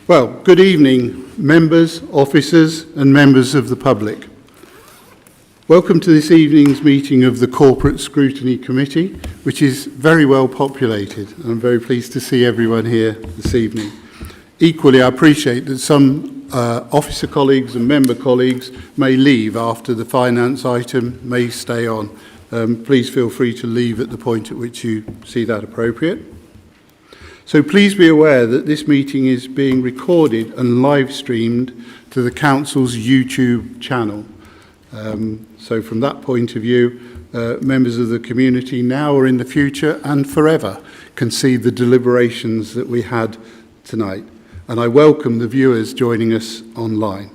Well, good evening, members, officers and members of the public. Welcome to this evening's meeting of the Corporate Scrutiny Committee, which is very well populated. I'm very pleased to see everyone here this evening. Equally, I appreciate that some officer colleagues and member colleagues may leave after the finance item, may stay on. Please feel free to leave at the point at which you see that appropriate. So please be aware that this meeting is being recorded and live streamed to the Council's YouTube channel. So from that point of view, members of the community now or in the future and forever can see the deliberations that we had tonight. And I welcome the viewers joining us online.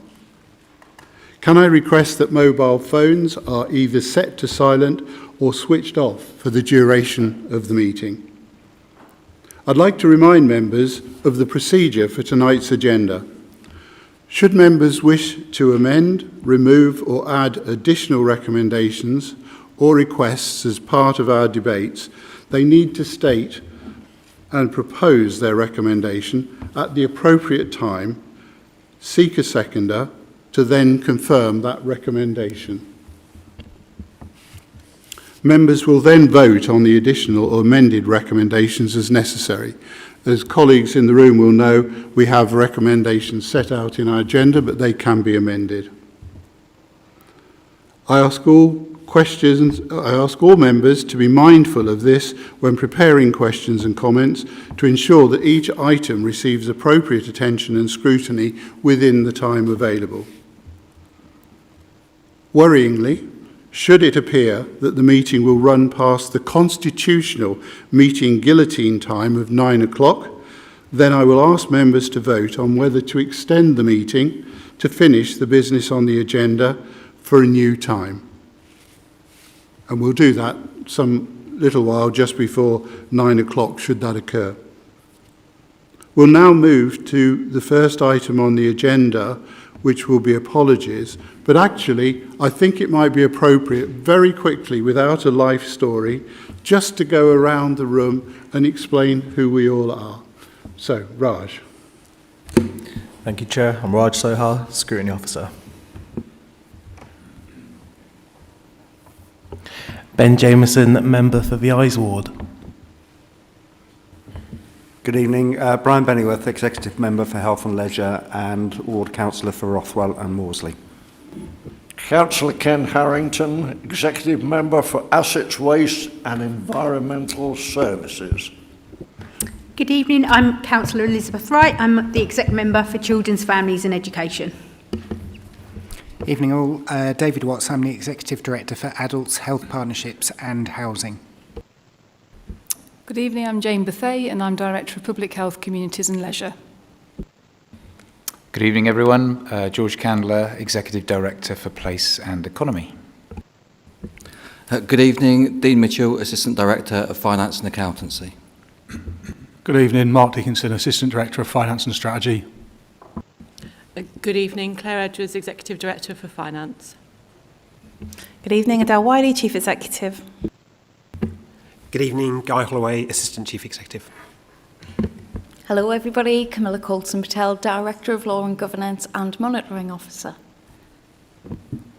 Can I request that mobile phones are either set to silent or switched off for the duration of the meeting? I'd like to remind members of the procedure for tonight's agenda. Should members wish to amend, remove or add additional recommendations or requests as part of our debates, they need to state and propose their recommendation at the appropriate time, seek a seconder to then confirm that recommendation. Members will then vote on the additional or amended recommendations as necessary. As colleagues in the room will know, we have recommendations set out in our agenda, but they can be amended. I ask all members to be mindful of this when preparing questions and comments to ensure that each item receives appropriate attention and scrutiny within the time available. Worryingly, should it appear that the meeting will run past the constitutional meeting guillotine time of 9 o'clock, then I will ask members to vote on whether to extend the meeting to finish the business on the agenda for a new time. And we'll do that some little while just before 9 o'clock, should that occur. We'll now move to the first item on the agenda, which will be apologies. But actually, I think it might be appropriate very quickly, without a life story, just to go around the room and explain who we all are. So, Raj. Thank you, Chair. I'm Raj Sohar, Scrutiny Officer. Ben Jameson, Member for the Eyes Ward. Good evening. Brian Bennyworth, Executive Member for Health and Leisure and Ward Councillor for Rothwell and Morsley. Councillor Ken Harrington, Executive Member for Assets, Waste and Environmental Services. Good evening. I'm Councillor Elizabeth Wright. I'm the Exec Member for Children's, Families and Education. Evening all. David Watts. I'm the Executive Director for Adults, Health Partnerships and Housing. Good evening, I'm Jane Bethay and I'm Director of Public Health, Communities and Leisure. Good evening everyone, George Candler, Executive Director for Place and Economy. Good evening, Dean Mitchell, Assistant Director of Finance and Accountancy. Good evening, Mark Dickinson, Assistant Director of Finance and Strategy. Good evening, Claire Edwards, Executive Director for Finance. Good evening, Adele Wiley, Chief Executive. Good evening, Guy Holloway, Assistant Chief Executive. Hello everybody, Camilla Colson-Patel, Director of Law and Governance and Monitoring Officer.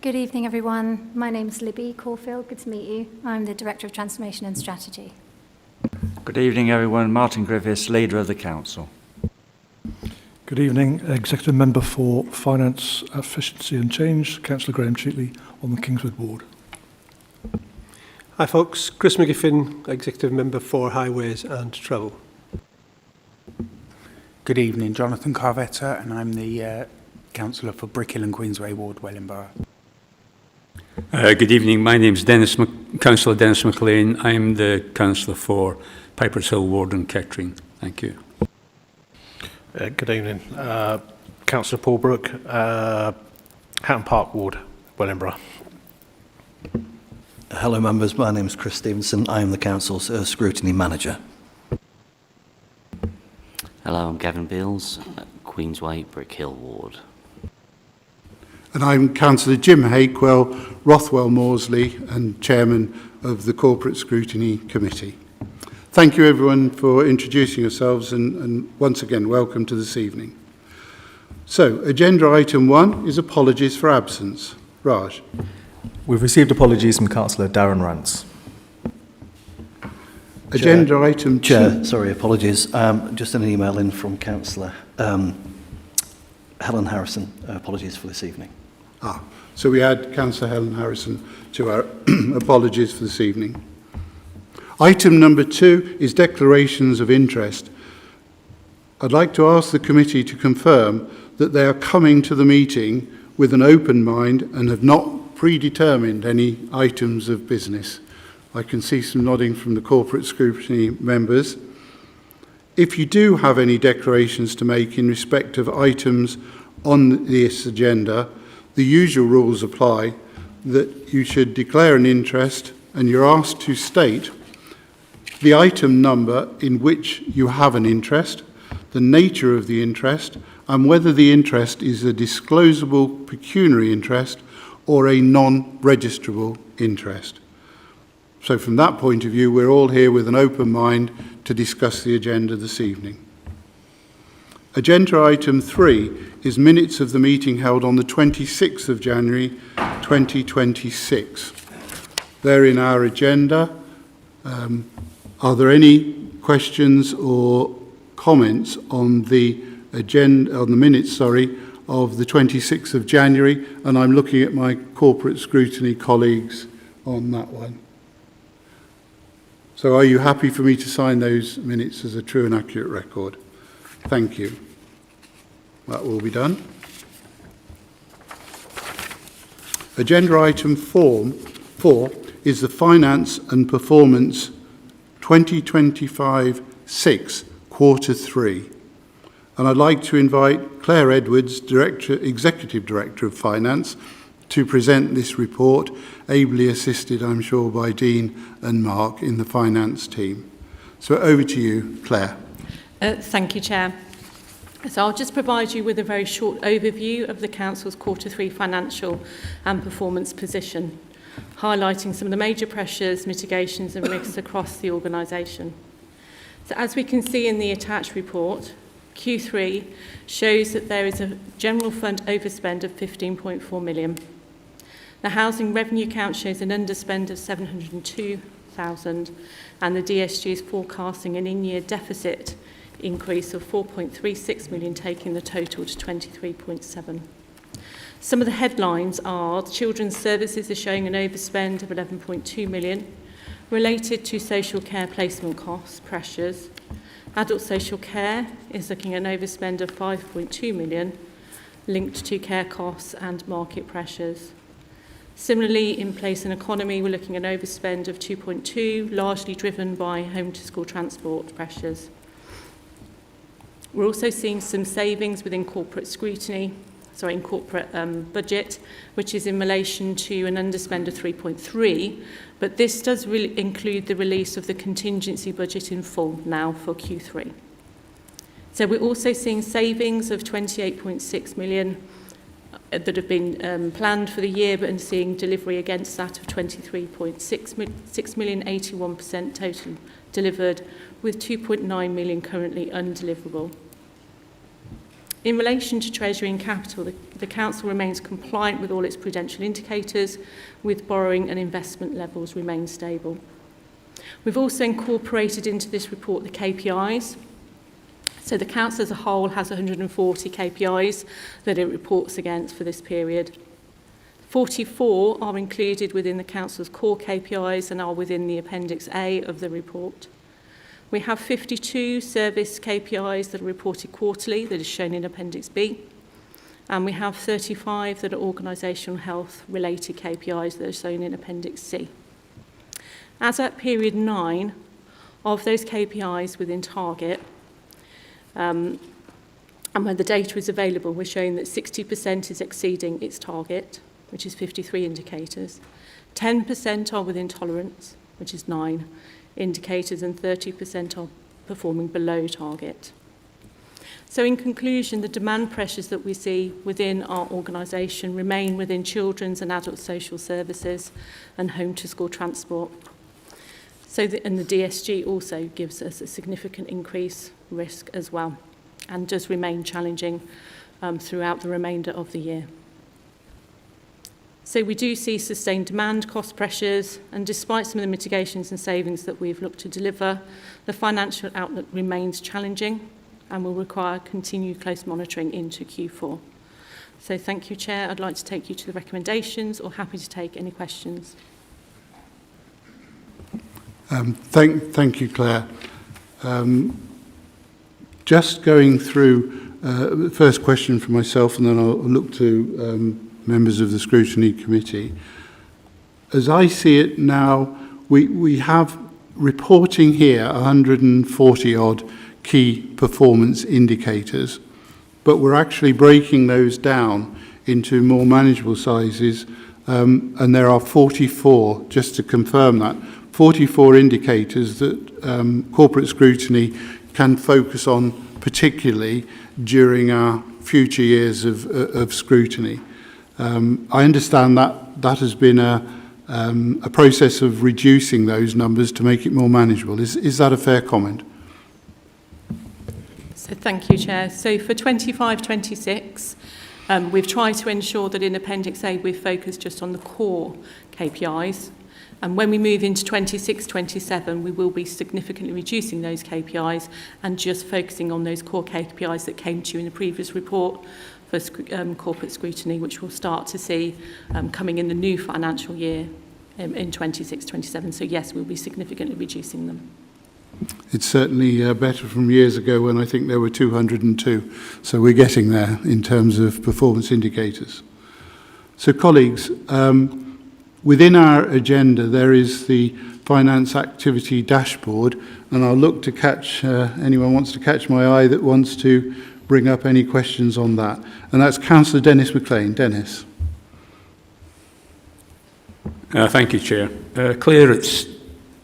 Good evening everyone, my name is Libby Caulfield, good to meet you. I'm the Director of Transformation and Strategy. Good evening everyone, Martin Griffiths, Leader of the Council. Good evening, Executive Member for Finance, Efficiency and Change, Councillor Graham Cheatley on the Kingswood Ward. Hi folks, Chris McGiffin, Executive Member for Highways and Travel. Good evening, Jonathan Carvetta, and I'm the Councillor for Brickhill and Queensway Ward, Wellingborough. Good evening, my name is Councillor Dennis McLean. I'm the Councillor for Pipers Hill Ward and Kettering. Thank you. Good evening, Councillor Paul Brook, Hatton Park Ward, Wellingborough. Hello members, my name is Chris Stevenson. I am the Council's Scrutiny Manager. Hello, I'm Gavin Beals, Queensway, Brickhill Ward. And I'm Councillor Jim Hakewell, Rothwell Morsley and Chairman of the Corporate Scrutiny Committee. Thank you everyone for introducing yourselves and once again welcome to this evening. So, agenda item 1 is apologies for absence. Raj. We've received apologies from Councillor Darren Rance. Agenda item 2. Chair, sorry, apologies. Just an email in from Councillor Helen Harrison. Apologies for this evening. So we add Councillor Helen Harrison to our apologies for this evening. Item number 2 is declarations of interest. I'd like to ask the committee to confirm that they are coming to the meeting with an open mind and have not predetermined any items of business. I can see some nodding from the corporate scrutiny members. If you do have any declarations to make in respect of items on this agenda, the usual rules apply that you should declare an interest and you're asked to state the item number in which you have an interest, the nature of the interest, and whether the interest is a disclosable pecuniary interest or a non-registrable interest. So from that point of view, we're all here with an open mind to discuss the agenda this evening. Agenda item 3 is minutes of the meeting held on the 26th of January 2026. They're in our agenda. Are there any questions or comments on the agenda, on the minutes, of the 26th of January? And I'm looking at my corporate scrutiny colleagues on that one. So are you happy for me to sign those minutes as a true and accurate record? Thank you. That will be done. Agenda item 4 is the Finance and Performance 2025-6 Quarter 3. And I'd like to invite Claire Edwards, Executive Director of Finance, to present this report, ably assisted, I'm sure, by Dean and Mark in the finance team. So over to you, Claire. Thank you, Chair. So I'll just provide you with a very short overview of the Council's Quarter 3 financial and performance position, highlighting some of the major pressures, mitigations and risks across the organisation. So as we can see in the attached report, Q3 shows that there is a general fund overspend of 15.4 million. The housing revenue count shows an underspend of 702,000 and the DSG is forecasting an in-year deficit increase of 4.36 million, taking the total to 23.7. Some of the headlines are children's services are showing an overspend of 11.2 million related to social care placement costs pressures. Adult social care is looking at an overspend of 5.2 million linked to care costs and market pressures. Similarly, in place and economy, we're looking at an overspend of 2.2, largely driven by home to school transport pressures. We're also seeing some savings within corporate budget, which is in relation to an underspend of 3.3, but this does really include the release of the contingency budget in full now for Q3. So we're also seeing savings of 28.6 million that have been planned for the year, but seeing delivery against that of 23.6 million, 81% total delivered, with 2.9 million currently undeliverable. In relation to Treasury and Capital, the Council remains compliant with all its prudential indicators, with borrowing and investment levels remain stable. We've also incorporated into this report the KPIs. So the Council as a whole has 140 KPIs that it reports against for this period. 44 are included within the Council's core KPIs and are within the Appendix A of the report. We have 52 service KPIs that are reported quarterly, that is shown in Appendix B. And we have 35 that are organisational health related KPIs that are shown in Appendix C. As at period 9, of those KPIs within target, and when the data is available, we're showing that 60% is exceeding its target, which is 53 indicators. 10% are within tolerance, which is 9 indicators, and 30% are performing below target. So in conclusion, the demand pressures that we see within our organisation remain within children's and adult social services and home to school transport. And the DSG also gives us a significant increase risk as well, and does remain challenging throughout the remainder of the year. So we do see sustained demand, cost pressures, and despite some of the mitigations and savings that we've looked to deliver, the financial outlook remains challenging and will require continued close monitoring into Q4. So thank you, Chair. I'd like to take you to the recommendations, or happy to take any questions. Thank you, Claire. Just going through the first question for myself, and then I'll look to members of the Scrutiny Committee. As I see it now, we have reporting here 140 odd key performance indicators, but we're actually breaking those down into more manageable sizes, and there are 44, just to confirm that, 44 indicators that corporate scrutiny can focus on, particularly during our future years of scrutiny. I understand that has been a process of reducing those numbers to make it more manageable. Is that a fair comment? So thank you, Chair. So for 25-26, we've tried to ensure that in Appendix A we've focused just on the core KPIs. And when we move into 26-27, we will be significantly reducing those KPIs and just focusing on those core KPIs that came to you in the previous report for corporate scrutiny, which we'll start to see coming in the new financial year in 26-27. So yes, we'll be significantly reducing them. It's certainly better from years ago when I think there were 202. So we're getting there in terms of performance indicators. So colleagues, within our agenda, there is the finance activity dashboard, and I'll look to catch anyone wants to catch my eye that wants to bring up any questions on that. And that's Councillor Dennis McLean. Dennis. Thank you, Chair. Claire, it's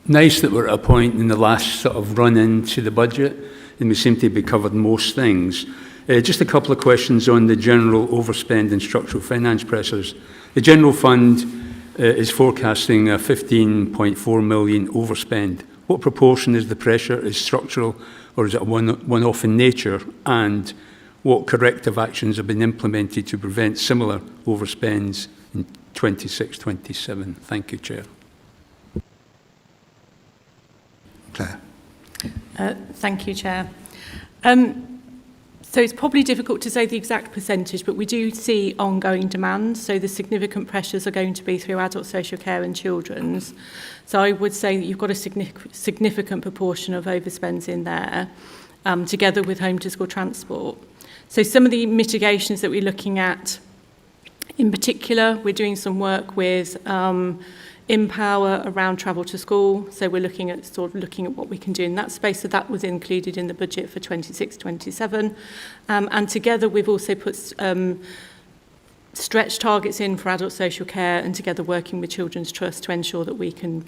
nice that we're at a point in the last sort of run into the budget, and we seem to be covered most things. Just a couple of questions on the general overspend and structural finance pressures. The general fund is forecasting a 15.4 million overspend. What proportion is the pressure is structural, or is it a one-off in nature? And what corrective actions have been implemented to prevent similar overspends in 26-27? Thank you, Chair. Claire. Thank you, Chair. So it's probably difficult to say the exact percentage, but we do see ongoing demand. So the significant pressures are going to be through adult social care and children's. So I would say that you've got a significant proportion of overspends in there, together with home to school transport. So some of the mitigations that we're looking at, in particular, we're doing some work with Empower around travel to school. So we're looking at what we can do in that space. So that was included in the budget for 26-27. And together we've also put stretch targets in for adult social care, and together working with Children's Trust to ensure that we can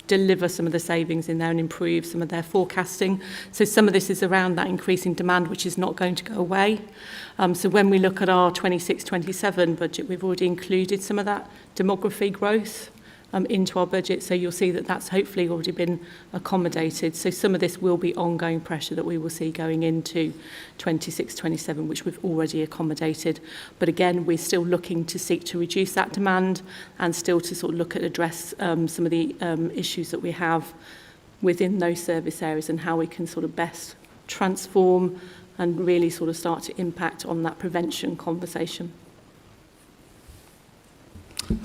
deliver some of the savings in there and improve some of their forecasting. So some of this is around that increasing demand, which is not going to go away. So when we look at our 26-27 budget, we've already included some of that demography growth into our budget. So you'll see that that's hopefully already been accommodated. So some of this will be ongoing pressure that we will see going into 26-27, which we've already accommodated. But again, we're still looking to seek to reduce that demand and still to sort of look at address some of the issues that we have within those service areas and how we can sort of best transform and really sort of start to impact on that prevention conversation.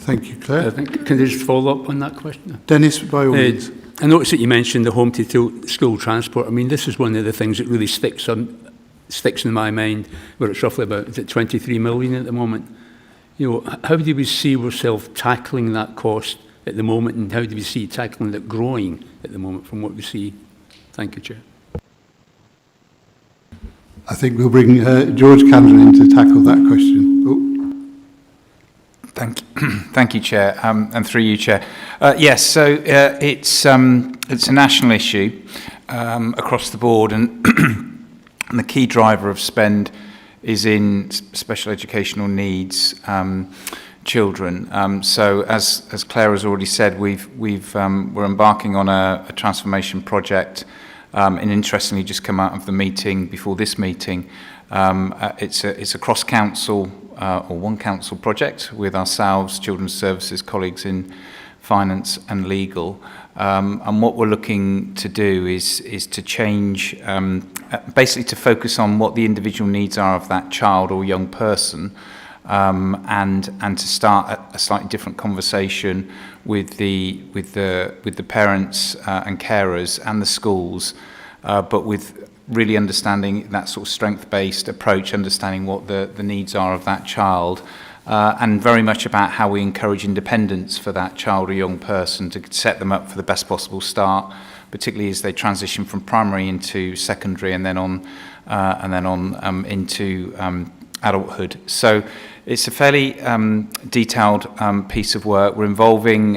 Thank you, Claire. Can I just follow up on that question? Dennis, by all means. I noticed that you mentioned the home to school transport. I mean, this is one of the things that really sticks in my mind, where it's roughly about, is it 23 million at the moment? You know, how do we see ourselves tackling that cost at the moment, and how do we see tackling it growing at the moment from what we see? Thank you, Chair. I think we'll bring George Candler in to tackle that question. Oh. Thank you, Chair, and through you, Chair. Yes, so it's a national issue across the board, and, and the key driver of spend is in special educational needs. children. So as Claire has already said, we're embarking on a transformation project, and interestingly just come out of the meeting before this meeting. It's a cross-council or one council project with ourselves, Children's Services colleagues in finance and legal. And what we're looking to do is to change, basically to focus on what the individual needs are of that child or young person, and to start a slightly different conversation with the parents and carers and the schools, but with really understanding that sort of strength-based approach, understanding what the needs are of that child, and very much about how we encourage independence for that child or young person to set them up for the best possible start, particularly as they transition from primary into secondary and then on into adulthood. So it's a fairly detailed piece of work. We're involving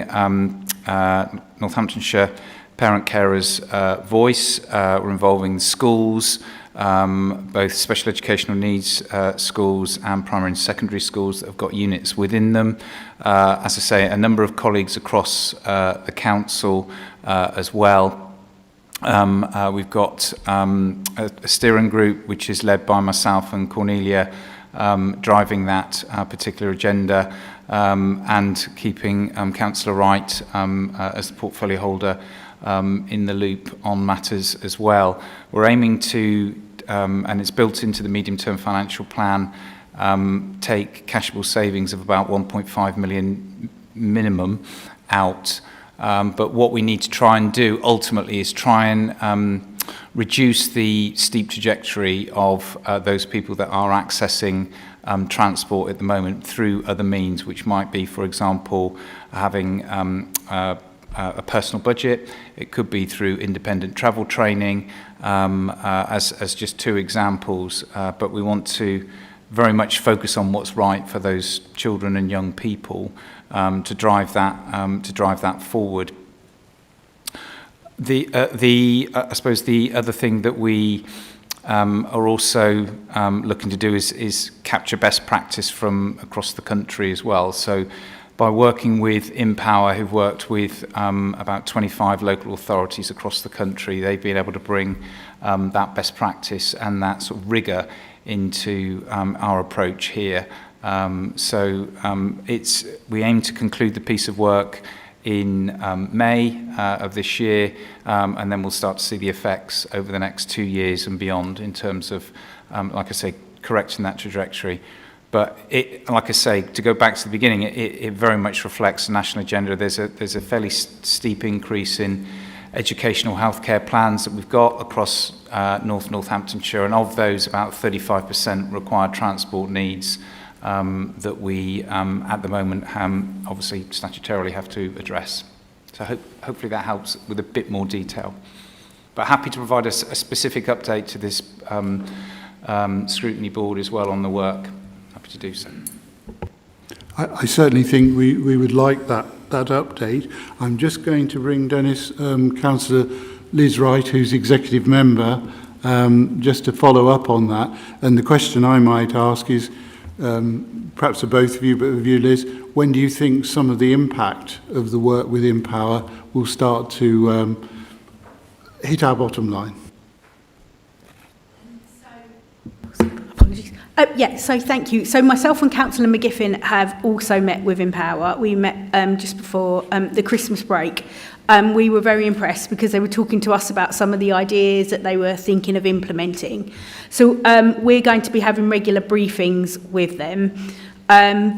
Northamptonshire parent carers voice. We're involving schools, both special educational needs schools and primary and secondary schools that have got units within them. As I say, a number of colleagues across the council as well. We've got a steering group which is led by myself and Cornelia, driving that particular agenda, and keeping Councillor Wright as the portfolio holder in the loop on matters as well. We're aiming to, and it's built into the medium-term financial plan, take cashable savings of about 1.5 million minimum out. But what we need to try and do ultimately is try and reduce the steep trajectory of those people that are accessing transport at the moment through other means, which might be, for example, having a personal budget. It could be through independent travel training, as just two examples. But we want to very much focus on what's right for those children and young people, to drive that forward. I suppose the other thing that we are also looking to do is capture best practice from across the country as well. So by working with Empower, who've worked with about 25 local authorities across the country, they've been able to bring that best practice and that sort of rigour into our approach here. We aim to conclude the piece of work in May of this year, and then we'll start to see the effects over the next 2 years and beyond in terms of, like I say, correcting that trajectory. But like I say, to go back to the beginning, it very much reflects the national agenda. There's a fairly steep increase in educational healthcare plans that we've got across Northamptonshire, and of those, about 35% require transport needs that we, at the moment, obviously statutorily have to address. So hopefully that helps with a bit more detail. But happy to provide a specific update to this scrutiny board as well on the work. Happy to do so. I certainly think we would like that update. I'm just going to bring Dennis, Councillor Liz Wright, who's executive member, just to follow up on that. And the question I might ask is, perhaps to both of you, but of you, Liz, when do you think some of the impact of the work with Empower will start to hit our bottom line? So thank you. So myself and Councillor McGiffin have also met with Empower. We met just before the Christmas break. We were very impressed because they were talking to us about some of the ideas that they were thinking of implementing. So we're going to be having regular briefings with them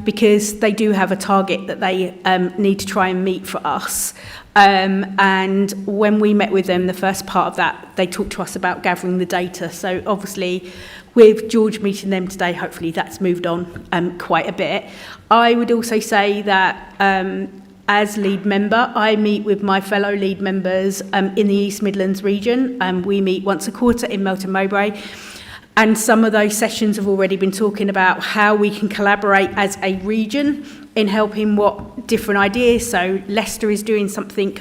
because they do have a target that they need to try and meet for us. And when we met with them, the first part of that, they talked to us about gathering the data. So obviously, with George meeting them today, hopefully that's moved on quite a bit. I would also say that as lead member, I meet with my fellow lead members in the East Midlands region. We meet once a quarter in Melton Mowbray. And some of those sessions have already been talking about how we can collaborate as a region in helping what different ideas. So Leicester is doing something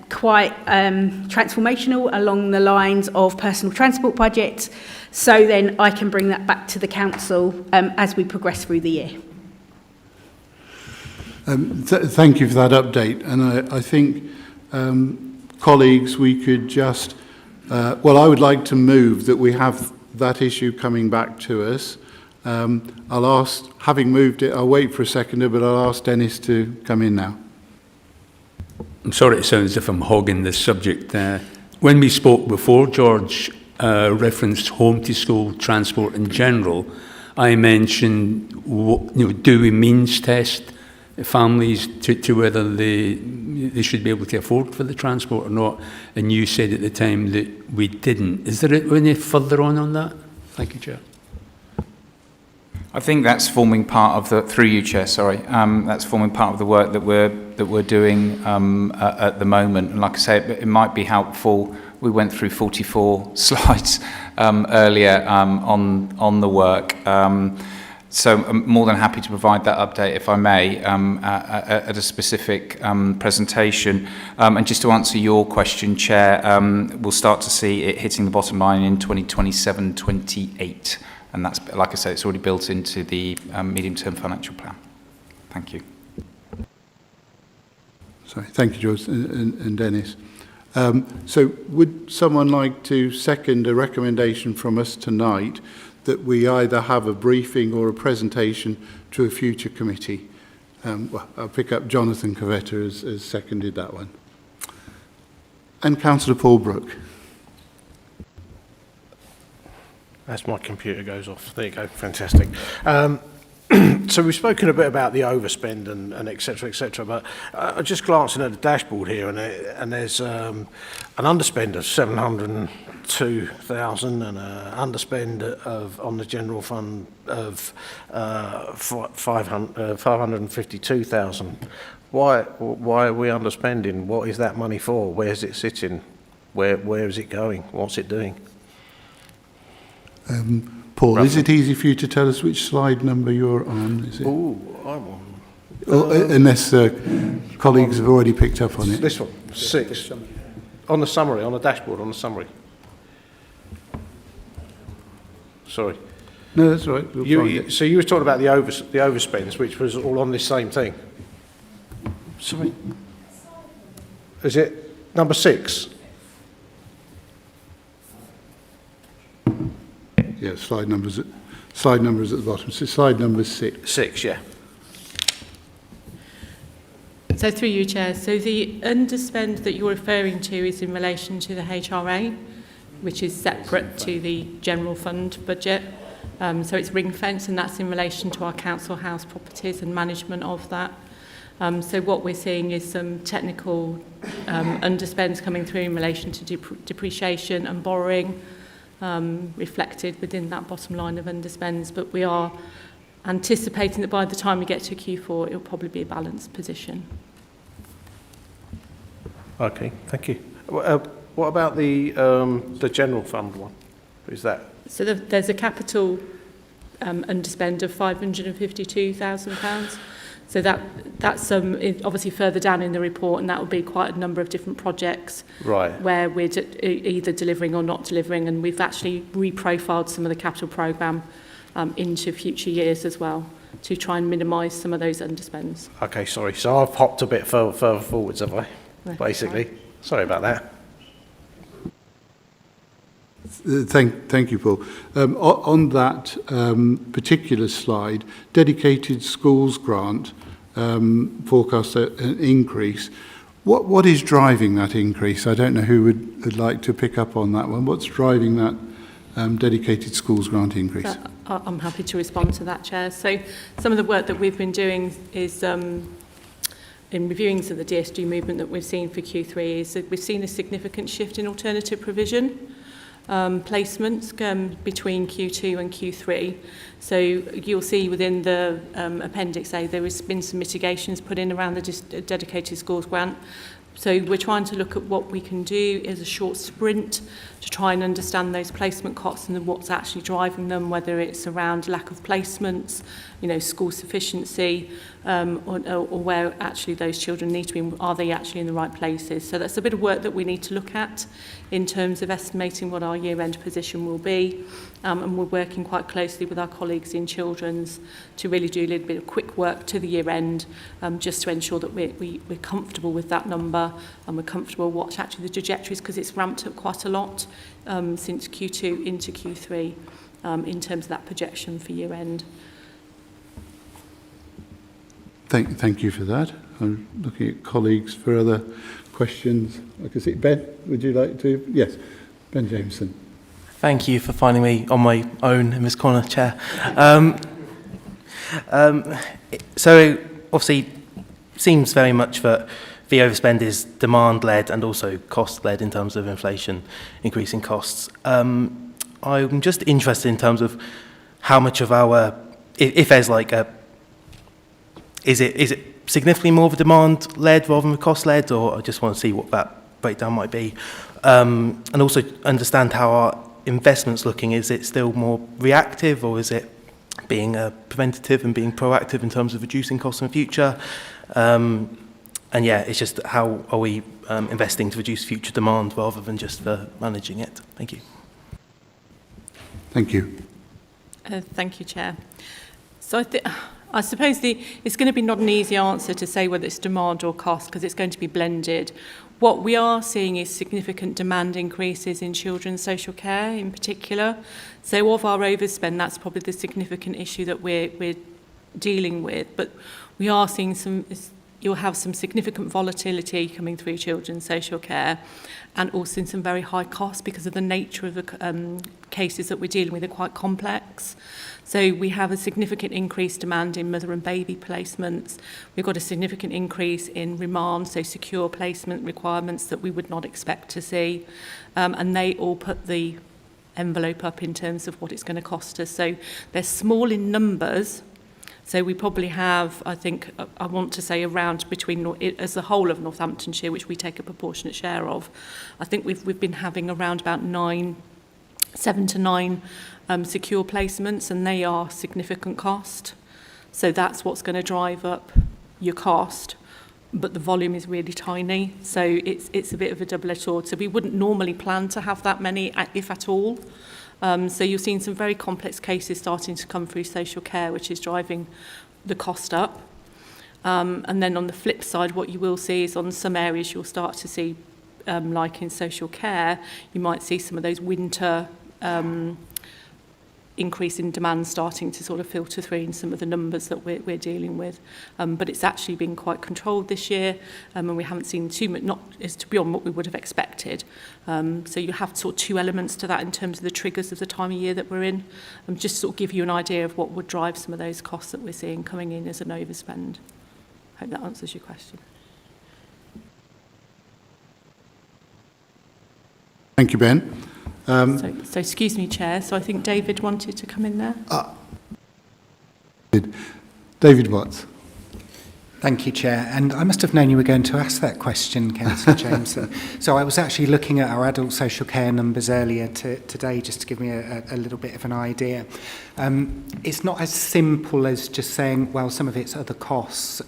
quite transformational along the lines of personal transport budgets. So then I can bring that back to the council as we progress through the year. Thank you for that update. And I think, colleagues, we could just, well, I would like to move that we have that issue coming back to us. I'll ask, having moved it, I'll wait for a seconder, but I'll ask Dennis to come in now. I'm sorry to sound as if I'm hogging this subject. When we spoke before, George referenced home to school transport in general. I mentioned, do we means test families to whether they should be able to afford for the transport or not? And you said at the time that we didn't. Is there any further on that? Thank you, Chair. I think that's forming part of the, through you, Chair, sorry, that's forming part of the work that we're doing at the moment. And like I say, it might be helpful. We went through 44 slides earlier on the work. So I'm more than happy to provide that update, if I may, at a specific presentation. And just to answer your question, Chair, we'll start to see it hitting the bottom line in 2027-28. And that's, like I say, it's already built into the medium-term financial plan. Thank you. Sorry, thank you, George and Dennis. So would someone like to second a recommendation from us tonight that we either have a briefing or a presentation to a future committee? Well, I'll pick up Jonathan Cavetta has seconded that one. And Councillor Paul Brooke. As my computer goes off. There you go. Fantastic. So we've spoken a bit about the overspend and et cetera, but just glancing at the dashboard here, and there's an underspend of 702,000 and an underspend of on the general fund of 552,000. Why are we underspending? What is that money for? Where is it sitting? Where is it going? What's it doing? Paul, roughly. Is it easy for you to tell us which slide number you're on? Is it? Oh, I'm on. Unless colleagues have already picked up on it. This one, 6. On the summary, on the dashboard, on the summary. Sorry. No, that's all right. So you were talking about the overspends, which was all on this same thing. Sorry. Is it number 6? Yeah, slide numbers at the bottom. So slide number 6. 6, yeah. So through you, Chair, so the underspend that you're referring to is in relation to the HRA, which is separate to the general fund budget. So it's ring fence, and that's in relation to our council house properties and management of that. So what we're seeing is some technical underspends coming through in relation to depreciation and borrowing, reflected within that bottom line of underspends, but we are anticipating that by the time we get to Q4, it'll probably be a balanced position. Okay, thank you. What about the general fund one? Is that? So there's a capital underspend of £552,000. So that's obviously further down in the report, and that will be quite a number of different projects, right, where we're either delivering or not delivering, and we've actually reprofiled some of the capital programme into future years as well to try and minimise some of those underspends. Okay, sorry. So I've hopped a bit further forwards, have I? Right. Basically. Sorry about that. Thank you, Paul. On that particular slide, dedicated schools grant forecast an increase. What is driving that increase? I don't know who would like to pick up on that one. What's driving that dedicated schools grant increase? So I'm happy to respond to that, Chair. So some of the work that we've been doing is in reviewing some of the DSG movement that we've seen for Q3 is that we've seen a significant shift in alternative provision placements between Q2 and Q3. So you'll see within the Appendix A there has been some mitigations put in around the dedicated schools grant. So we're trying to look at what we can do as a short sprint to try and understand those placement costs and what's actually driving them, whether it's around lack of placements, school sufficiency, or where actually those children need to be, are they actually in the right places? So that's a bit of work that we need to look at in terms of estimating what our year-end position will be. and we're working quite closely with our colleagues in children's to really do a little bit of quick work to the year end, just to ensure that we're comfortable with that number and we're comfortable what actually the trajectory is, because it's ramped up quite a lot since Q2 into Q3 in terms of that projection for year end. Thank you for that. I'm looking at colleagues for other questions. I can see Ben, would you like to? Yes, Ben Jameson. Thank you for finding me on my own in this corner, Chair. So obviously, seems very much that the overspend is demand-led and also cost-led in terms of inflation, increasing costs. I'm just interested in terms of how much of our, if there's like a, is it significantly more of a demand-led rather than a cost-led, or I just want to see what that breakdown might be. And also understand how our investments looking. Is it still more reactive, or is it being preventative and being proactive in terms of reducing costs in the future? And yeah, it's just how are we investing to reduce future demand rather than just managing it? Thank you. Thank you. Thank you, Chair. So I suppose it's going to be not an easy answer to say whether it's demand or cost, because it's going to be blended. What we are seeing is significant demand increases in children's social care in particular. So of our overspend, that's probably the significant issue that we're dealing with. But we are seeing you'll have some significant volatility coming through children's social care, and also in some very high costs because of the nature of the cases that we're dealing with are quite complex. So we have a significant increased demand in mother and baby placements. We've got a significant increase in remand, so secure placement requirements that we would not expect to see. And they all put the envelope up in terms of what it's going to cost us. So they're small in numbers. So we probably have, I think, I want to say around between, as the whole of Northamptonshire, which we take a proportionate share of, I think we've been having around about 7 to 9 secure placements, and they are significant cost. So that's what's going to drive up your cost, but the volume is really tiny. So it's a bit of a double-edged sword. So we wouldn't normally plan to have that many, if at all. So you're seeing some very complex cases starting to come through social care, which is driving the cost up. And then on the flip side, what you will see is on some areas you'll start to see, like in social care, you might see some of those winter increase in demand starting to sort of filter through in some of the numbers that we're dealing with. But it's actually been quite controlled this year, and we haven't seen too much, not is to beyond what we would have expected. So you have sort of two elements to that in terms of the triggers of the time of year that we're in, and just sort of give you an idea of what would drive some of those costs that we're seeing coming in as an overspend. Hope that answers your question. Thank you, Ben. So excuse me, Chair. So I think David wanted to come in there. David Watts. Thank you, Chair. And I must have known you were going to ask that question, Councillor Jameson. So I was actually looking at our adult social care numbers earlier today, just to give me a little bit of an idea. It's not as simple as just saying, well, some of it's other costs.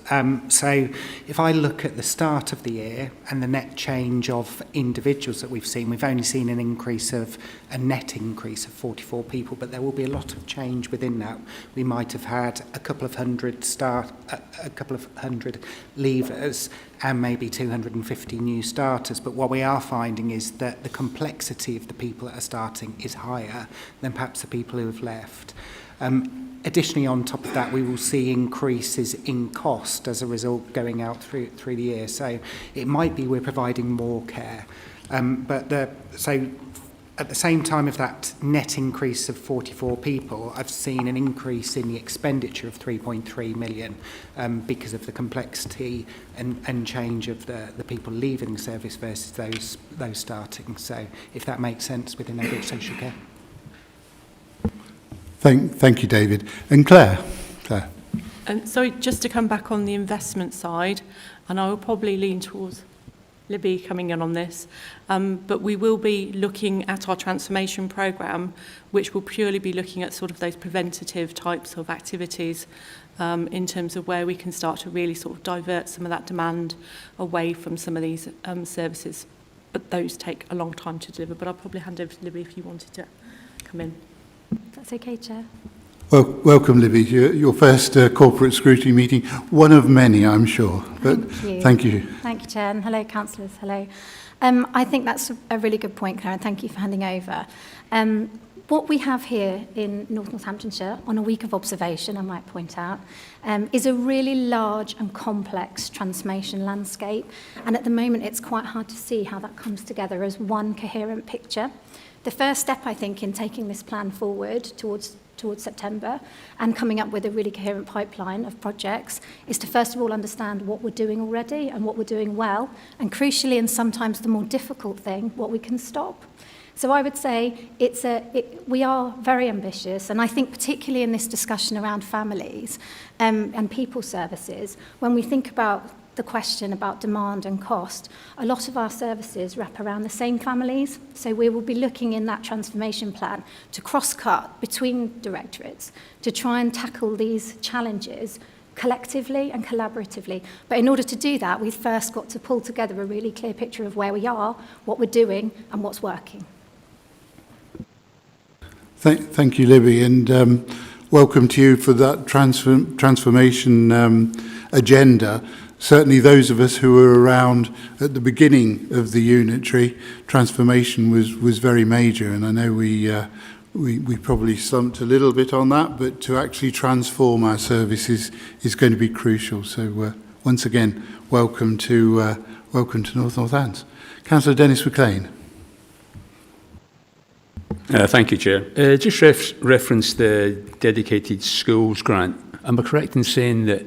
So if I look at the start of the year and the net change of individuals that we've only seen a net increase of 44 people, but there will be a lot of change within that. We might have had a couple of hundred leavers and maybe 250 new starters. But what we are finding is that the complexity of the people that are starting is higher than perhaps the people who have left. Additionally, on top of that, we will see increases in cost as a result going out through the year. So it might be we're providing more care. So at the same time of that net increase of 44 people, I've seen an increase in the expenditure of 3.3 million because of the complexity and change of the people leaving the service versus those starting. So if that makes sense within adult social care. Thank you, David. And Claire. And sorry, just to come back on the investment side, and I will probably lean towards Libby coming in on this, but we will be looking at our transformation programme, which will purely be looking at sort of those preventative types of activities in terms of where we can start to really sort of divert some of that demand away from some of these services. But those take a long time to deliver. But I'll probably hand over to Libby if you wanted to come in. That's okay, Chair. Well, welcome, Libby. Your first corporate scrutiny meeting, one of many, I'm sure. But thank you. Thank you, Chair, and hello, councillors. Hello. I think that's a really good point, Claire, and thank you for handing over. What we have here in North Northamptonshire, on a week of observation, I might point out, is a really large and complex transformation landscape. And at the moment, it's quite hard to see how that comes together as one coherent picture. The first step, I think, in taking this plan forward towards September and coming up with a really coherent pipeline of projects is to first of all understand what we're doing already and what we're doing well, and crucially, and sometimes the more difficult thing, what we can stop. So I would say we are very ambitious, and I think particularly in this discussion around families and people services, when we think about the question about demand and cost, a lot of our services wrap around the same families. So we will be looking in that transformation plan to cross-cut between directorates to try and tackle these challenges collectively and collaboratively. But in order to do that, we've first got to pull together a really clear picture of where we are, what we're doing, and what's working. Thank you, Libby, and welcome to you for that transformation agenda. Certainly those of us who were around at the beginning of the unitary transformation was very major, and I know we probably slumped a little bit on that, but to actually transform our services is going to be crucial. So once again, welcome to North Northants. Councillor Dennis McLean. Thank you, Chair. Just reference the dedicated schools grant. Am I correct in saying that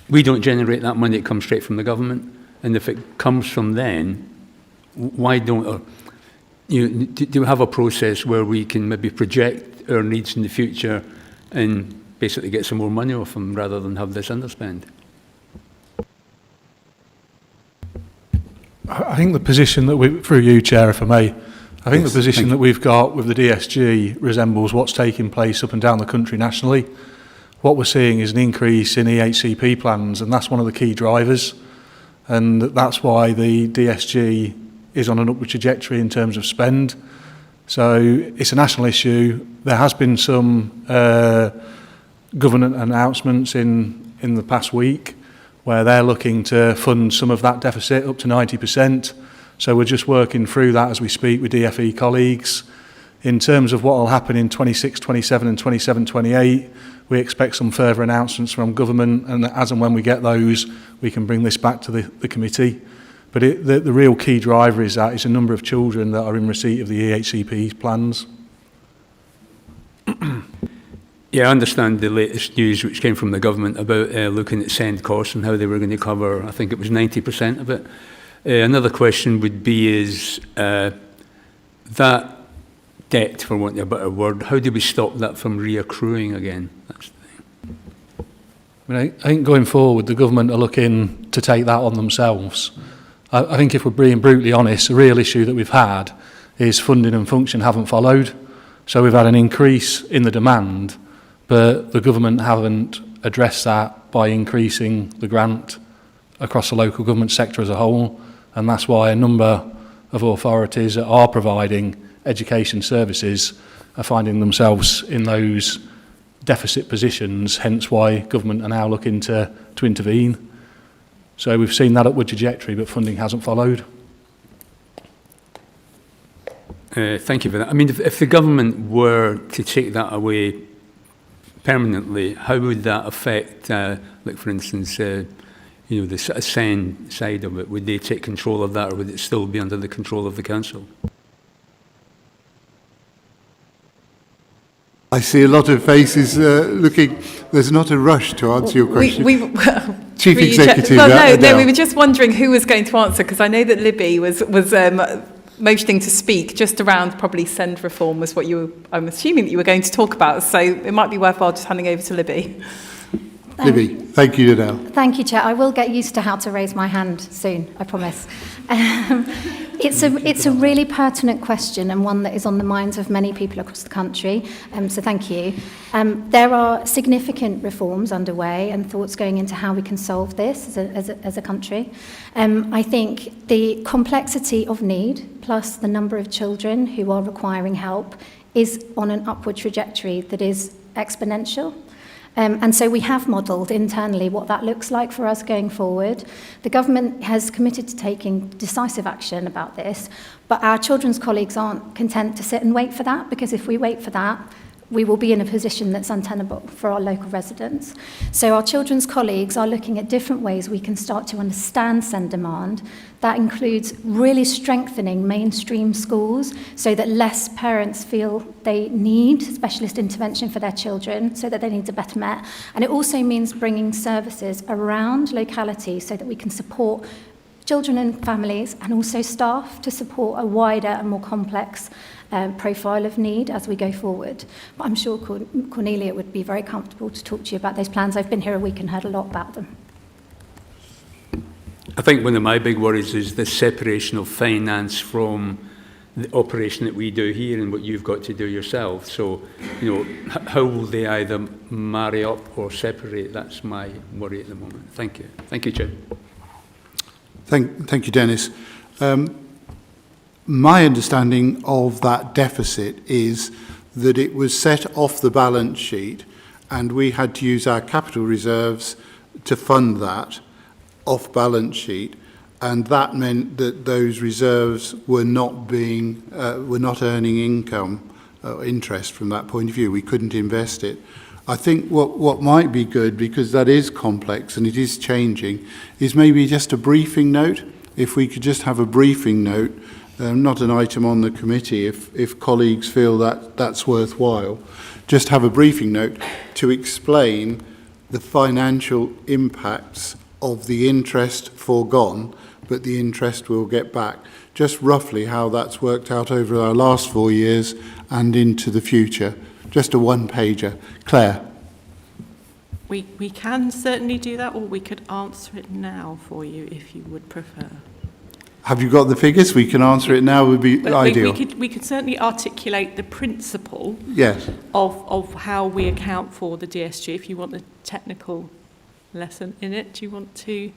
we don't generate that money, it comes straight from the government? And if it comes from then, why don't do we have a process where we can maybe project our needs in the future and basically get some more money off them rather than have this underspend? I think the position that we, through you, Chair, if I may, I think the position that we've got with the DSG resembles what's taking place up and down the country nationally. What we're seeing is an increase in EHCP plans, and that's one of the key drivers. And that's why the DSG is on an upward trajectory in terms of spend. So it's a national issue. There has been some government announcements in the past week where they're looking to fund some of that deficit up to 90%. So we're just working through that as we speak with DFE colleagues. In terms of what will happen in 26, 27 and 27, 28, we expect some further announcements from government, and as and when we get those, we can bring this back to the committee. But the real key driver is a number of children that are in receipt of the EHCP plans. Yeah, I understand the latest news which came from the government about looking at send costs and how they were going to cover, I think it was 90% of it. Another question would be is that debt, for want of a better word, how do we stop that from reaccruing again? That's the thing. I mean, I think going forward, the government are looking to take that on themselves. I think if we're being brutally honest, the real issue that we've had is funding and function haven't followed. So we've had an increase in the demand, but the government haven't addressed that by increasing the grant across the local government sector as a whole. And that's why a number of authorities that are providing education services are finding themselves in those deficit positions, hence why government are now looking to intervene. So we've seen that upward trajectory, but funding hasn't followed. Thank you for that. I mean, if the government were to take that away permanently, how would that affect, like for instance, the SEND side of it? Would they take control of that, or would it still be under the control of the council? I see a lot of faces looking. There's not a rush to answer your question. Chief Executive. No, we were just wondering who was going to answer, because I know that Libby was motioning to speak just around probably send reform was what I'm assuming that you were going to talk about. So it might be worthwhile just handing over to Libby. Libby, thank you, Adele. Thank you, Chair. I will get used to how to raise my hand soon, I promise. It's a really pertinent question, and one that is on the minds of many people across the country, so thank you. There are significant reforms underway and thoughts going into how we can solve this as a country. I think the complexity of need, plus the number of children who are requiring help, is on an upward trajectory that is exponential. And so we have modelled internally what that looks like for us going forward. The government has committed to taking decisive action about this, but our children's colleagues aren't content to sit and wait for that, because if we wait for that, we will be in a position that's untenable for our local residents. So our children's colleagues are looking at different ways we can start to understand SEND demand. That includes really strengthening mainstream schools so that less parents feel they need specialist intervention for their children, so that their needs are better met. And it also means bringing services around localities so that we can support children and families and also staff to support a wider and more complex profile of need as we go forward. But I'm sure Cornelia would be very comfortable to talk to you about those plans. I've been here a week and heard a lot about them. I think one of my big worries is the separation of finance from the operation that we do here and what you've got to do yourself. So, how will they either marry up or separate? That's my worry at the moment. Thank you. Thank you, Chair. Thank you, Dennis. My understanding of that deficit is that it was set off the balance sheet and we had to use our capital reserves to fund that off balance sheet, and that meant that those reserves were not earning income or interest from that point of view. We couldn't invest it. I think what might be good, because that is complex and it is changing, is maybe just a briefing note. If we could just have a briefing note, not an item on the committee, if colleagues feel that that's worthwhile, just have a briefing note to explain the financial impacts of the interest foregone, but the interest we'll get back. Just roughly how that's worked out over our last 4 years and into the future. Just a one-pager. Claire. We can certainly do that, or we could answer it now for you if you would prefer. Have you got the figures? We can answer it now, would be ideal. We could certainly articulate the principle yes. of how we account for the DSG. If you want the technical lesson in it, do you want to?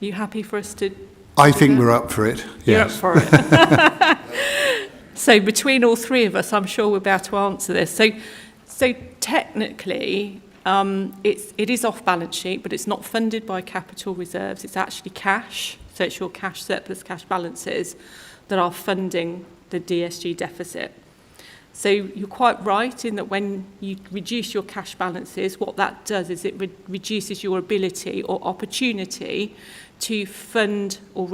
Are you happy for us to? I think we're up for it. Yes. You're up for it. So between all three of us, I'm sure we'll be able to answer this. So technically, it is off balance sheet, but it's not funded by capital reserves. It's actually cash. So it's your cash surplus, cash balances that are funding the DSG deficit. So you're quite right in that when you reduce your cash balances, what that does is it reduces your ability or opportunity to fund or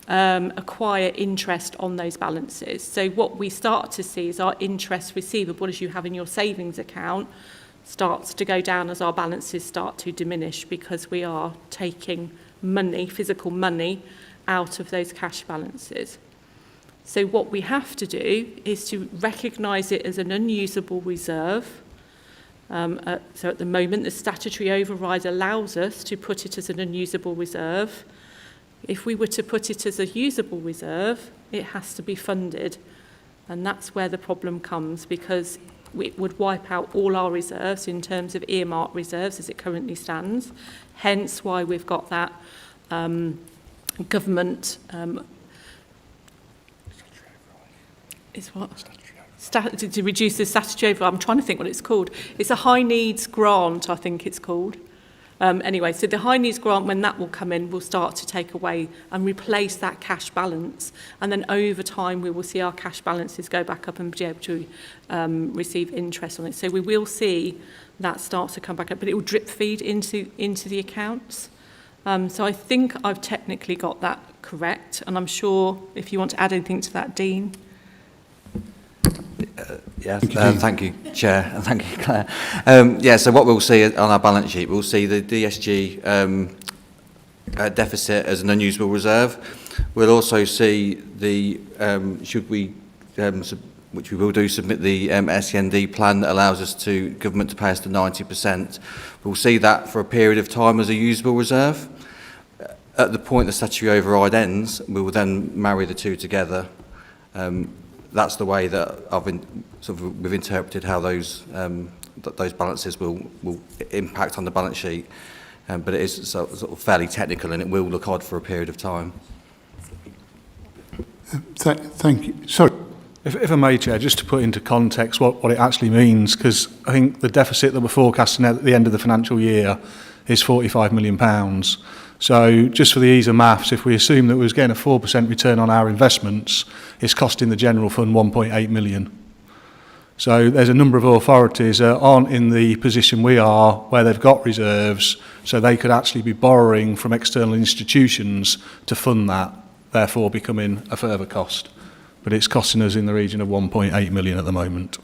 acquire interest on those balances. So what we start to see is our interest receivable, as you have in your savings account, starts to go down as our balances start to diminish, because we are taking money, physical money, out of those cash balances. So what we have to do is to recognise it as an unusable reserve. So at the moment, the statutory override allows us to put it as an unusable reserve. If we were to put it as a usable reserve, it has to be funded. And that's where the problem comes, because it would wipe out all our reserves in terms of earmarked reserves as it currently stands. Hence why we've got that government is what? To reduce the statutory override. I'm trying to think what it's called. It's a high needs grant, I think it's called. Anyway, so the high needs grant, when that will come in, will start to take away and replace that cash balance. And then over time, we will see our cash balances go back up and be able to receive interest on it. So we will see that start to come back up, but it will drip feed into the accounts. So I think I've technically got that correct. And I'm sure if you want to add anything to that, Dean. Thank you, Chair, and thank you, Claire. So what we'll see on our balance sheet, we'll see the DSG deficit as an unusable reserve. We'll also see the, should we, which we will do, submit the SEND plan that allows us to, government to pay us to 90%. We'll see that for a period of time as a usable reserve. At the point the statutory override ends, we will then marry the two together. That's the way that we've interpreted how those balances will impact on the balance sheet, but it is sort of fairly technical, and it will look odd for a period of time. Thank you. Sorry. If I may, Chair, just to put into context what it actually means, because I think the deficit that we're forecasting at the end of the financial year is £45 million. So just for the ease of maths, if we assume that we was getting a 4% return on our investments, it's costing the general fund 1.8 million. So there's a number of authorities that aren't in the position we are where they've got reserves, so they could actually be borrowing from external institutions to fund that, therefore becoming a further cost. But it's costing us in the region of 1.8 million at the moment.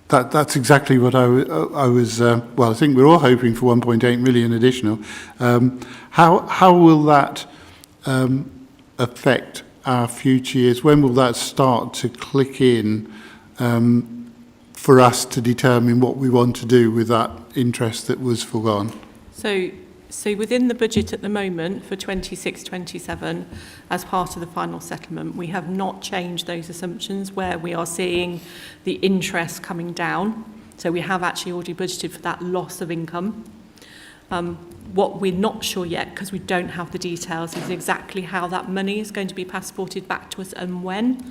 That's exactly what I was, well, I think we're all hoping for 1.8 million additional. How will that affect our future years? When will that start to click in for us to determine what we want to do with that interest that was foregone? So within the budget at the moment for 26-27, as part of the final settlement, we have not changed those assumptions where we are seeing the interest coming down. So we have actually already budgeted for that loss of income. What we're not sure yet, because we don't have the details, is exactly how that money is going to be passported back to us and when.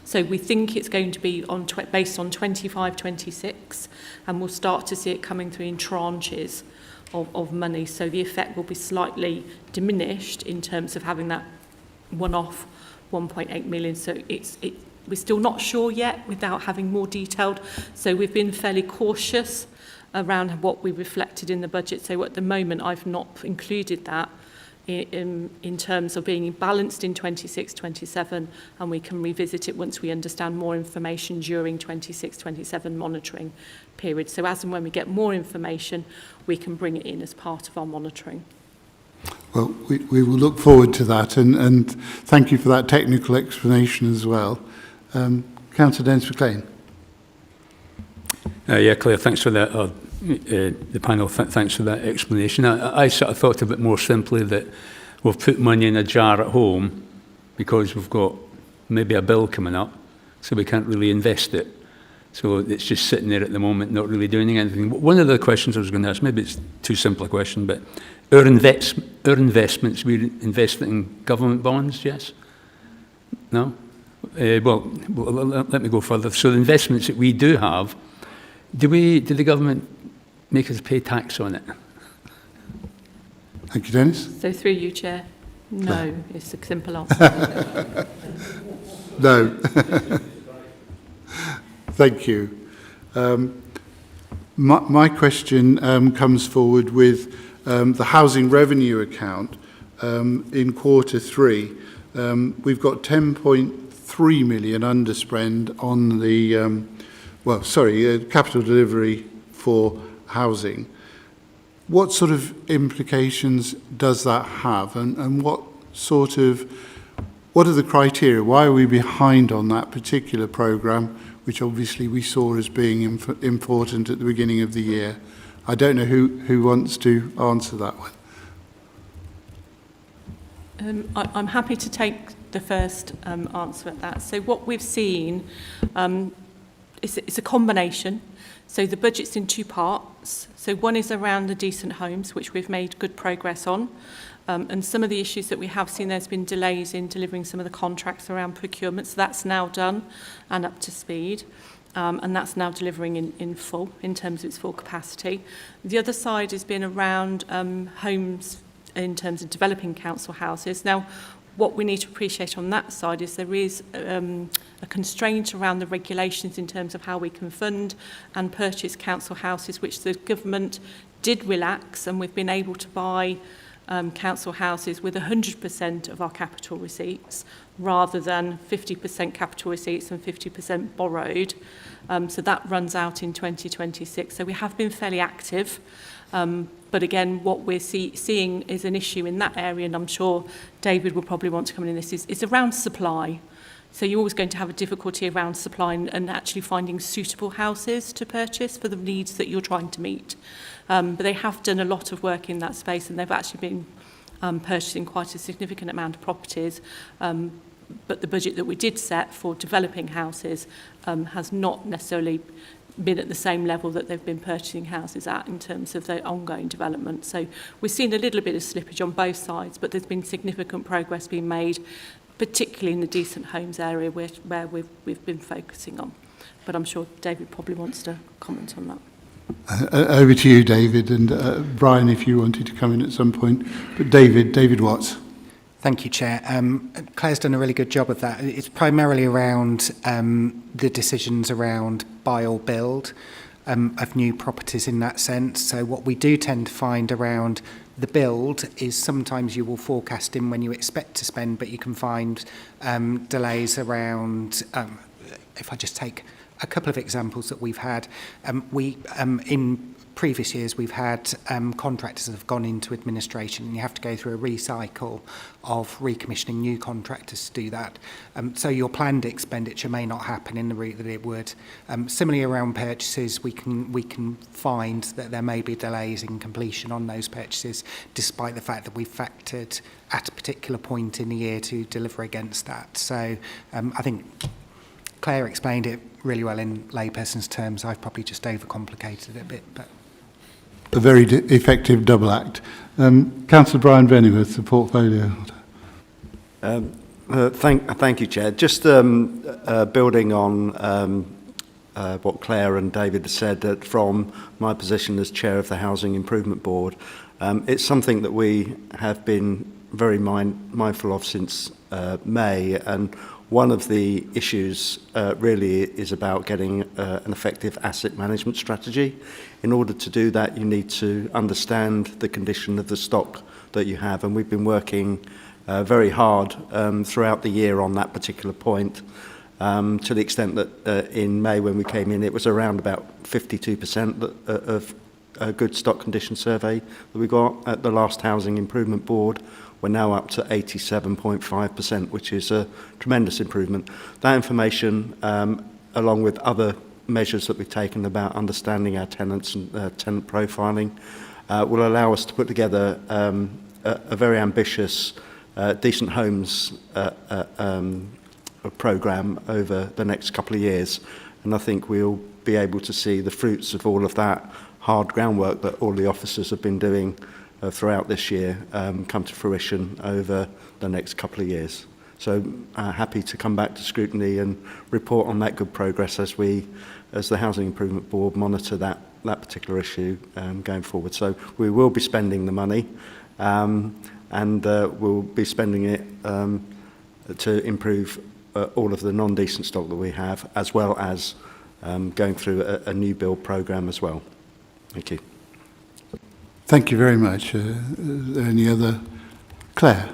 So we think it's going to be based on 25-26, and we'll start to see it coming through in tranches of money. So the effect will be slightly diminished in terms of having that one-off 1.8 million. So we're still not sure yet without having more detailed. So we've been fairly cautious around what we reflected in the budget. So at the moment, I've not included that in terms of being balanced in 26-27, and we can revisit it once we understand more information during 26-27 monitoring period. So as and when we get more information, we can bring it in as part of our monitoring. Well, we will look forward to that, and thank you for that technical explanation as well. Councillor Dennis McLean. Yeah, Claire, thanks for that. The panel, thanks for that explanation. I sort of thought a bit more simply that we've put money in a jar at home because we've got maybe a bill coming up, so we can't really invest it. So it's just sitting there at the moment, not really doing anything. One of the questions I was going to ask, maybe it's too simple a question, but our investments, we invest in government bonds, yes? No? Well, let me go further. So the investments that we do have, do the government make us pay tax on it? Thank you, Dennis. So through you, Chair, no, it's a simple answer. No. Thank you. My question comes forward with the housing revenue account in Q3. We've got 10.3 million underspend on the capital delivery for housing. What sort of implications does that have, and what are the criteria? Why are we behind on that particular programme, which obviously we saw as being important at the beginning of the year? I don't know who wants to answer that one. I'm happy to take the first answer at that. So what we've seen it's a combination. So the budget's in two parts. So one is around the decent homes, which we've made good progress on. And some of the issues that we have seen, there's been delays in delivering some of the contracts around procurement. So that's now done and up to speed. And that's now delivering in full, in terms of its full capacity. The other side has been around homes in terms of developing council houses. Now, what we need to appreciate on that side is there is a constraint around the regulations in terms of how we can fund and purchase council houses, which the government did relax, and we've been able to buy council houses with 100% of our capital receipts rather than 50% capital receipts and 50% borrowed. So that runs out in 2026. So we have been fairly active. But again, what we're seeing is an issue in that area, and I'm sure David will probably want to come in this, is around supply. So you're always going to have a difficulty around supply and actually finding suitable houses to purchase for the needs that you're trying to meet. But they have done a lot of work in that space, and they've actually been purchasing quite a significant amount of properties. But the budget that we did set for developing houses has not necessarily been at the same level that they've been purchasing houses at in terms of their ongoing development. So we've seen a little bit of slippage on both sides, but there's been significant progress being made particularly in the decent homes area where we've been focusing on. But I'm sure David probably wants to comment on that. Over to you, David, and Brian, if you wanted to come in at some point. But David Watts. Thank you, Chair. Claire's done a really good job of that. It's primarily around the decisions around buy or build of new properties in that sense. So what we do tend to find around the build is sometimes you will forecast in when you expect to spend, but you can find delays around, if I just take a couple of examples that we've had, in previous years we've had contractors that have gone into administration, and you have to go through a recycle of recommissioning new contractors to do that. So your planned expenditure may not happen in the route that it would. Similarly around purchases, we can find that there may be delays in completion on those purchases, despite the fact that we've factored at a particular point in the year to deliver against that. So I think Claire explained it really well in layperson's terms. I've probably just overcomplicated it a bit, but a very effective double act. Councillor Brian Bennyworth, the portfolio. Thank you, Chair. Just building on what Claire and David said, that from my position as Chair of the Housing Improvement Board, it's something that we have been very mindful of since May, and one of the issues really is about getting an effective asset management strategy. In order to do that, you need to understand the condition of the stock that you have, and we've been working very hard throughout the year on that particular point, to the extent that in May when we came in, it was around about 52% of a good stock condition survey that we got at the last Housing Improvement Board. We're now up to 87.5%, which is a tremendous improvement. That information, along with other measures that we've taken about understanding our tenants and tenant profiling, will allow us to put together a very ambitious decent homes programme over the next couple of years. And I think we'll be able to see the fruits of all of that hard groundwork that all the officers have been doing throughout this year come to fruition over the next couple of years. So happy to come back to scrutiny and report on that good progress as the Housing Improvement Board monitor that particular issue going forward. So we will be spending the money and we'll be spending it to improve all of the non-decent stock that we have, as well as going through a new build programme as well. Thank you. Thank you very much. Any other? Claire?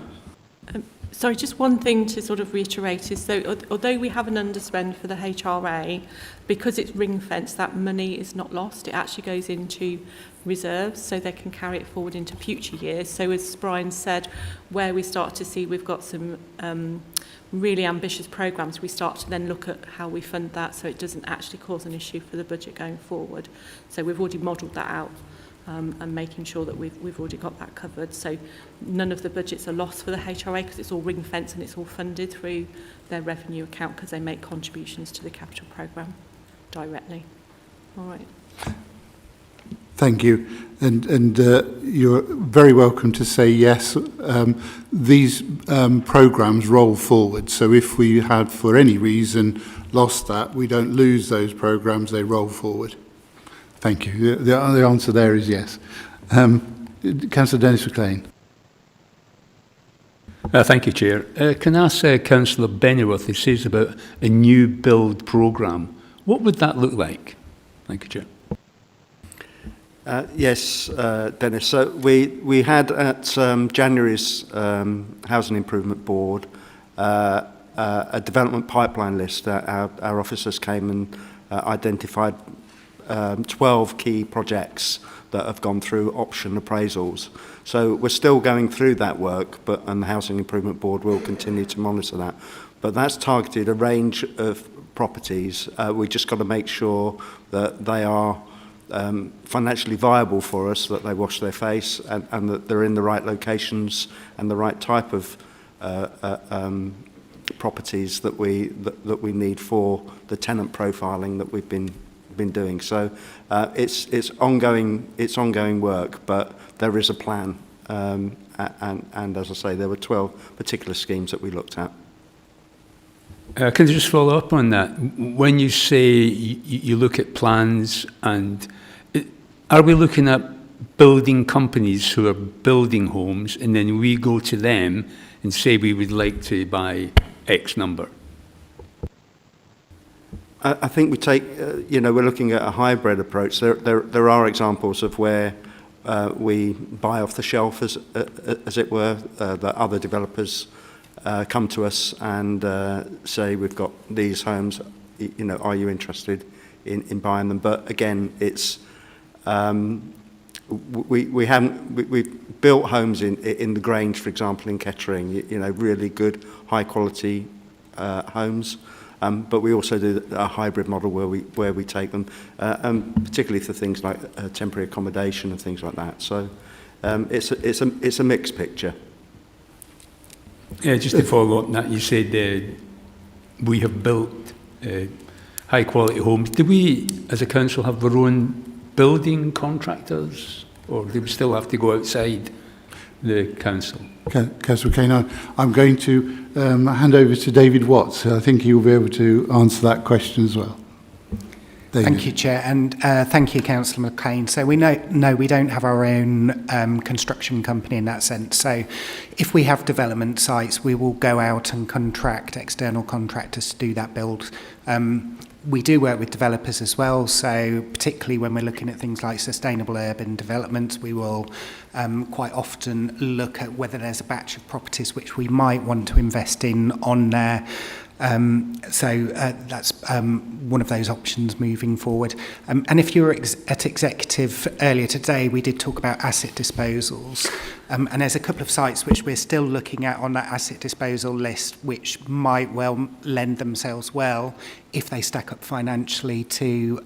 Sorry, just one thing to sort of reiterate is, so although we have an underspend for the HRA, because it's ring-fenced, that money is not lost. It actually goes into reserves, so they can carry it forward into future years. So as Brian said, where we start to see we've got some really ambitious programmes, we start to then look at how we fund that so it doesn't actually cause an issue for the budget going forward. So we've already modelled that out. And making sure that we've already got that covered. So none of the budgets are lost for the HRA because it's all ring-fenced and it's all funded through their revenue account because they make contributions to the capital programme directly. All right. Thank you. And you're very welcome to say yes. These programmes roll forward. So if we had, for any reason, lost that, we don't lose those programmes, they roll forward. Thank you. The answer there is yes. Councillor Dennis McLean. Thank you, Chair. Can I ask Councillor Bennyworth, he says about a new build programme. What would that look like? Thank you, Chair. Yes, Dennis. So we had at January's Housing Improvement Board a development pipeline list that our officers came and identified 12 key projects that have gone through option appraisals. So we're still going through that work, and the Housing Improvement Board will continue to monitor that. But that's targeted a range of properties. We just got to make sure that they are financially viable for us, that they wash their face, and that they're in the right locations and the right type of properties that we need for the tenant profiling that we've been doing. So it's ongoing work, but there is a plan, and as I say, there were 12 particular schemes that we looked at. Can I just follow up on that? When you say you look at plans, and are we looking at building companies who are building homes, and then we go to them and say we would like to buy X number? I think we take, we're looking at a hybrid approach. There are examples of where we buy off the shelf, as it were, that other developers come to us and say, we've got these homes, are you interested in buying them? But again, it's we've built homes in the Grange, for example, in Kettering, really good, high quality homes. But we also do a hybrid model where we take them, particularly for things like temporary accommodation and things like that. So it's a mixed picture. Yeah, just to follow up on that, you said we have built high quality homes. Do we, as a council, have our own building contractors, or do we still have to go outside the council? Councillor Kane, I'm going to hand over to David Watts. I think he will be able to answer that question as well. David. Thank you, Chair, and thank you, Councillor McLean. So we know we don't have our own construction company in that sense. So if we have development sites, we will go out and contract external contractors to do that build. We do work with developers as well, so particularly when we're looking at things like sustainable urban development, we will quite often look at whether there's a batch of properties which we might want to invest in on there. So that's one of those options moving forward. And if you were at Executive earlier today, we did talk about asset disposals. And there's a couple of sites which we're still looking at on that asset disposal list, which might well lend themselves well if they stack up financially to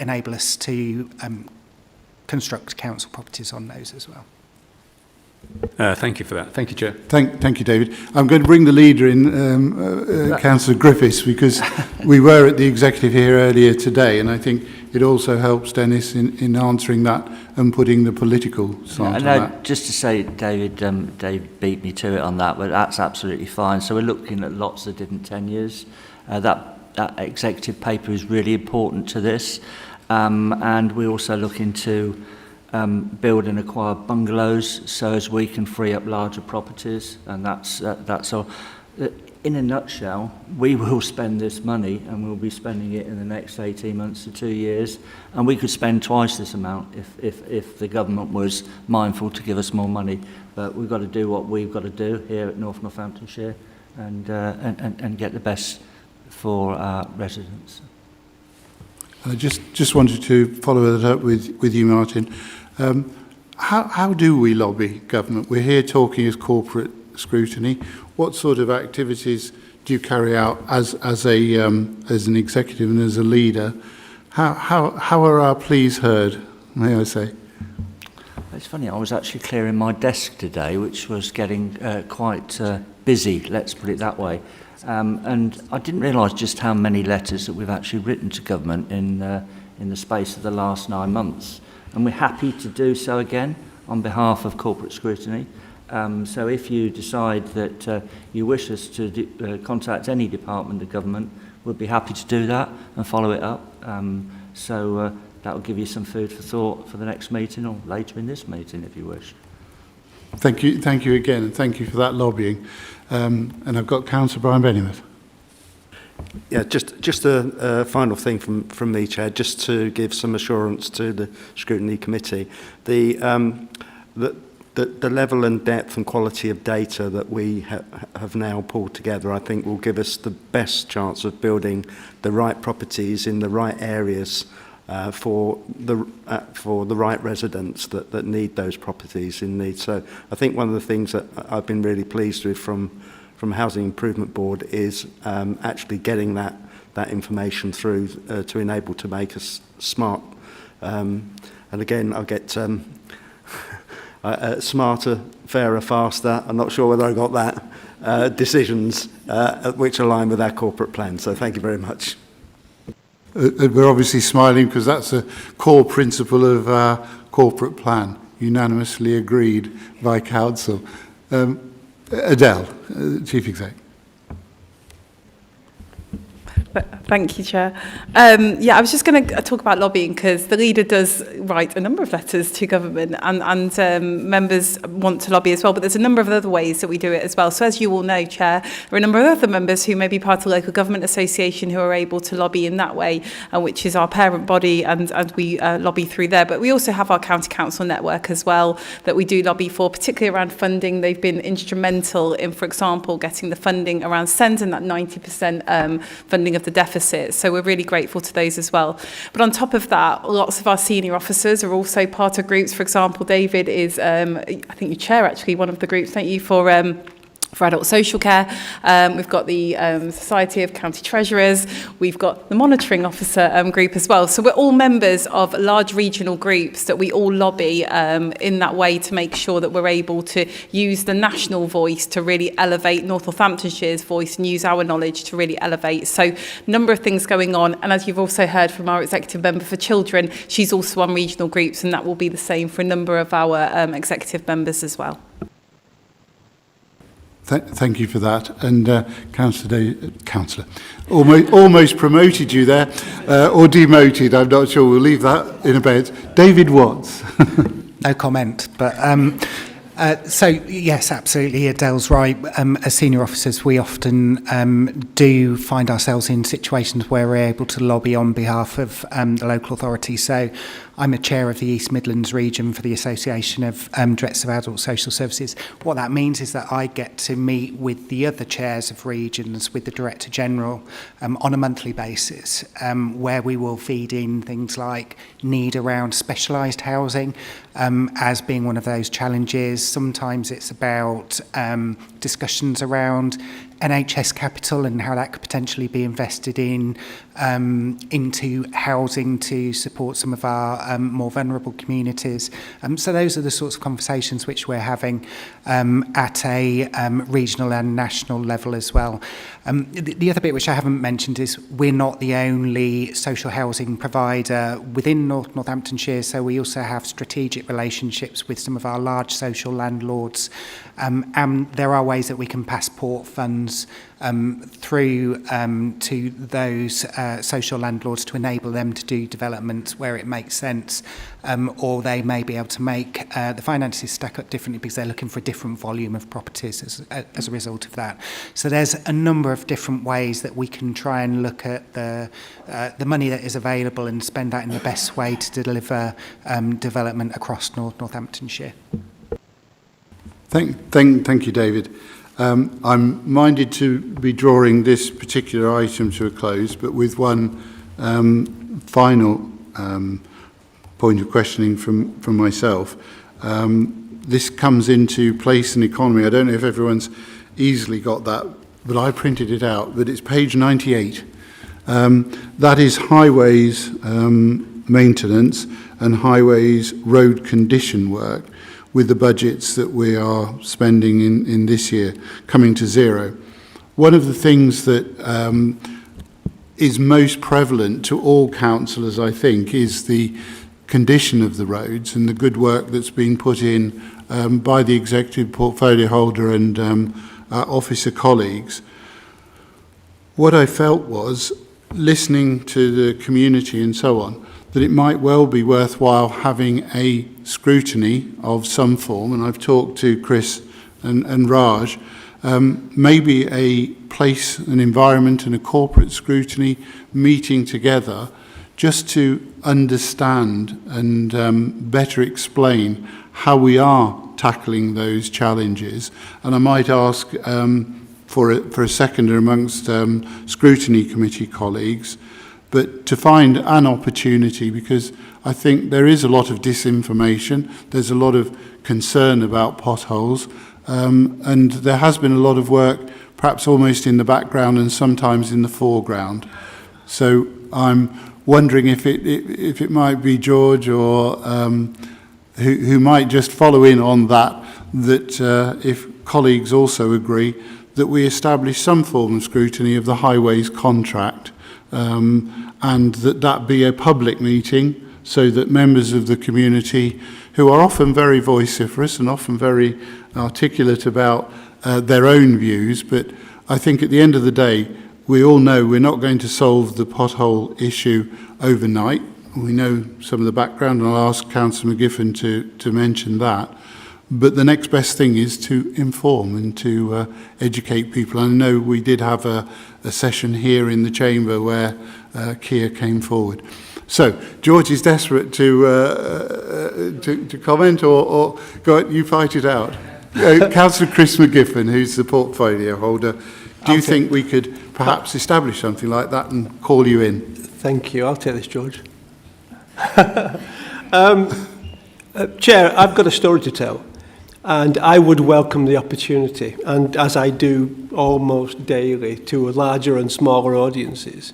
enable us to construct council properties on those as well. Thank you for that. Thank you, Chair. Thank you, David. I'm going to bring the leader in, Councillor Griffiths, because we were at the Executive here earlier today, and I think it also helps Dennis in answering that and putting the political side on that. Just to say, David beat me to it on that, but that's absolutely fine. So we're looking at lots of different tenures. That executive paper is really important to this, and we're also looking to build and acquire bungalows so as we can free up larger properties, and that's all. In a nutshell, we will spend this money, and we'll be spending it in the next 18 months to 2 years, and we could spend twice this amount if the government was mindful to give us more money. But we've got to do what we've got to do here at North Northamptonshire and get the best for our residents. I just wanted to follow that up with you, Martin. How do we lobby government? We're here talking as corporate scrutiny. What sort of activities do you carry out as an executive and as a leader? How are our pleas heard, may I say? It's funny, I was actually clearing my desk today, which was getting quite busy, let's put it that way. And I didn't realise just how many letters that we've actually written to government in the space of the last 9 months. And we're happy to do so again on behalf of corporate scrutiny. So if you decide that you wish us to contact any department of government, we'll be happy to do that and follow it up. So that will give you some food for thought for the next meeting or later in this meeting if you wish. Thank you again, and thank you for that lobbying. And I've got Councillor Brian Bennyworth. Yeah, just a final thing from me, Chair, just to give some assurance to the Scrutiny Committee. The level and depth and quality of data that we have now pulled together, I think, will give us the best chance of building the right properties in the right areas for the right residents that need those properties in need. So I think one of the things that I've been really pleased with from Housing Improvement Board is actually getting that information through to enable to make us smart. And again, I'll get smarter, fairer, faster. I'm not sure whether I got that. Decisions which align with our corporate plan. So thank you very much. We're obviously smiling because that's a core principle of our corporate plan, unanimously agreed by Council. Adele, Chief Exec. Thank you, Chair. Yeah, I was just going to talk about lobbying because the leader does write a number of letters to government and members want to lobby as well, but there's a number of other ways that we do it as well. So as you all know, Chair, there are a number of other members who may be part of the local government association who are able to lobby in that way, which is our parent body, and we lobby through there. But we also have our county council network as well that we do lobby for, particularly around funding. They've been instrumental in, for example, getting the funding around SEND and that 90% funding of the deficit. So we're really grateful to those as well. But on top of that, lots of our senior officers are also part of groups. For example, David is, I think you chair actually one of the groups, don't you, for adult social care. We've got the Society of County Treasurers. We've got the monitoring officer group as well. So we're all members of large regional groups that we all lobby in that way to make sure that we're able to use the national voice to really elevate North Northamptonshire's voice and use our knowledge to really elevate. So a number of things going on. And as you've also heard from our executive member for children, she's also on regional groups, and that will be the same for a number of our executive members as well. Thank you for that. And Councillor, almost promoted you there, or demoted, I'm not sure. We'll leave that in a bit. David Watts. No comment, but so yes, absolutely, Adele's right. As senior officers, we often do find ourselves in situations where we're able to lobby on behalf of the local authority. So I'm a chair of the East Midlands region for the Association of Directors of Adult Social Services. What that means is that I get to meet with the other chairs of regions, with the Director General, on a monthly basis, where we will feed in things like need around specialised housing as being one of those challenges. Sometimes it's about discussions around NHS capital and how that could potentially be invested in into housing to support some of our more vulnerable communities. So those are the sorts of conversations which we're having at a regional and national level as well. The other bit which I haven't mentioned is we're not the only social housing provider within Northamptonshire, so we also have strategic relationships with some of our large social landlords, and there are ways that we can passport funds through to those social landlords to enable them to do development where it makes sense, or they may be able to make the finances stack up differently because they're looking for a different volume of properties as a result of that. So there's a number of different ways that we can try and look at the money that is available and spend that in the best way to deliver development across Northamptonshire. Thank you, David. I'm minded to be drawing this particular item to a close, but with one final point of questioning from myself. This comes into place and economy. I don't know if everyone's easily got that, but I printed it out, but it's page 98. That is highways maintenance and highways road condition work, with the budgets that we are spending in this year coming to zero. One of the things that is most prevalent to all councillors, I think, is the condition of the roads and the good work that's been put in by the executive portfolio holder and officer colleagues. What I felt was, listening to the community and so on, that it might well be worthwhile having a scrutiny of some form, and I've talked to Chris and Raj, maybe a place, an environment and a corporate scrutiny meeting together just to understand and better explain how we are tackling those challenges. And I might ask for a seconder amongst scrutiny committee colleagues, but to find an opportunity, because I think there is a lot of disinformation, there's a lot of concern about potholes, and there has been a lot of work perhaps almost in the background and sometimes in the foreground. So I'm wondering if it might be George or who might just follow in on that if colleagues also agree that we establish some form of scrutiny of the highways contract, and that be a public meeting so that members of the community, who are often very vociferous and often very articulate about their own views, but I think at the end of the day, we all know we're not going to solve the pothole issue overnight. We know some of the background, and I'll ask Councillor McGiffin to mention that. But the next best thing is to inform and to educate people. I know we did have a session here in the chamber where Kia came forward. So George is desperate to comment, or go on, you fight it out. Councillor Chris McGiffin, who's the portfolio holder, do you think we could perhaps establish something like that and call you in? Thank you. I'll take this, George. Chair, I've got a story to tell, and I would welcome the opportunity, and as I do almost daily, to larger and smaller audiences.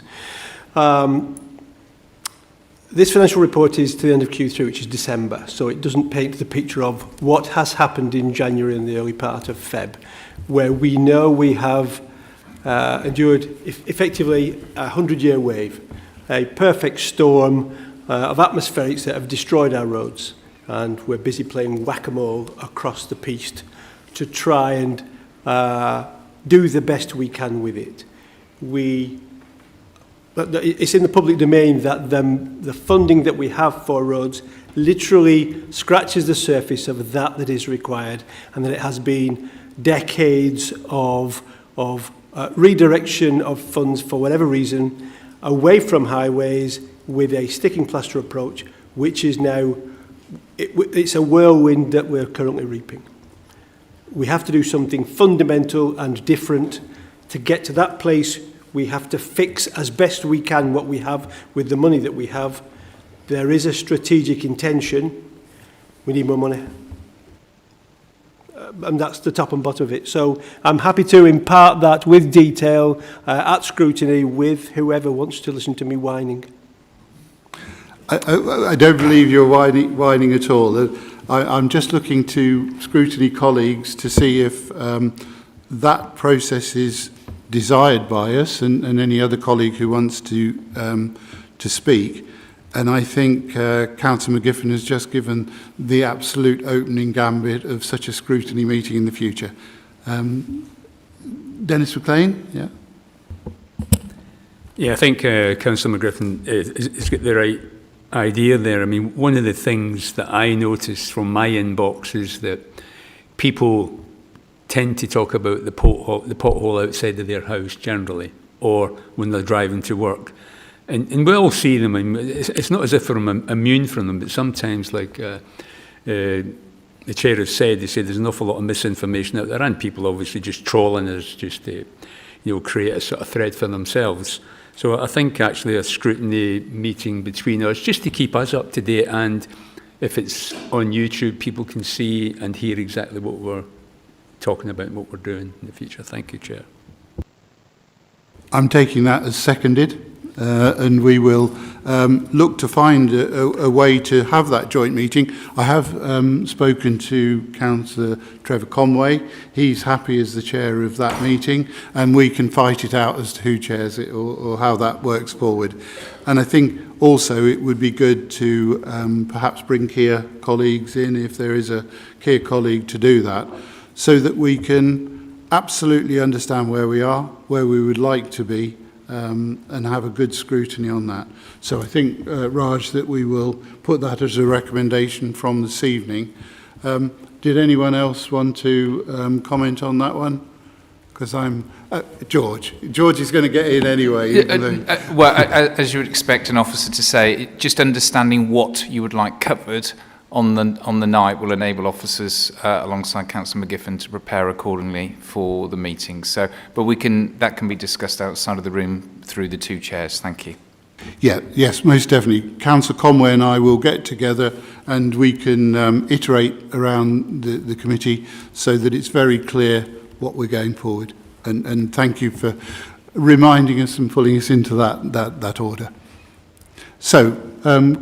This financial report is to the end of Q3, which is December, so it doesn't paint the picture of what has happened in January and the early part of Feb, where we know we have endured effectively a 100-year wave, a perfect storm of atmospherics that have destroyed our roads, and we're busy playing whack-a-mole across the piste to try and do the best we can with it. It's in the public domain that the funding that we have for roads literally scratches the surface of that is required, and that it has been decades of redirection of funds for whatever reason away from highways with a sticking plaster approach, which is now, it's a whirlwind that we're currently reaping. We have to do something fundamental and different. To get to that place, we have to fix as best we can what we have with the money that we have. There is a strategic intention. We need more money. And that's the top and bottom of it. So I'm happy to impart that with detail at scrutiny with whoever wants to listen to me whining. I don't believe you're whining at all. I'm just looking to scrutiny colleagues to see if that process is desired by us and any other colleague who wants to speak. And I think Councillor McGiffin has just given the absolute opening gambit of such a scrutiny meeting in the future. Dennis McLean, yeah. Yeah, I think Councillor McGriffin has got the right idea there. I mean, one of the things that I noticed from my inbox is that people tend to talk about the pothole outside of their house generally, or when they're driving to work. And we all see them, and it's not as if we're immune from them, but sometimes, like the chair has said, they say there's an awful lot of misinformation out there, and people obviously just trolling us just to, create a sort of thread for themselves. So I think actually a scrutiny meeting between us, just to keep us up to date, and if it's on YouTube, people can see and hear exactly what we're talking about and what we're doing in the future. Thank you, Chair. I'm taking that as seconded. And we will look to find a way to have that joint meeting. I have spoken to Councillor Trevor Conway. He's happy as the chair of that meeting, and we can fight it out as to who chairs it or how that works forward. And I think also it would be good to perhaps bring Kia colleagues in, if there is a Kia colleague, to do that, so that we can absolutely understand where we are, where we would like to be, and have a good scrutiny on that. So I think, Raj, that we will put that as a recommendation from this evening. Did anyone else want to comment on that one? Because I'm... George is going to get in anyway. Well, as you would expect an officer to say, just understanding what you would like covered on the night will enable officers alongside Councillor McGiffin to prepare accordingly for the meeting. So, but that can be discussed outside of the room through the two chairs. Thank you. Yeah, yes, most definitely. Councillor Conway and I will get together and we can iterate around the committee so that it's very clear what we're going forward. And thank you for reminding us and pulling us into that order. So,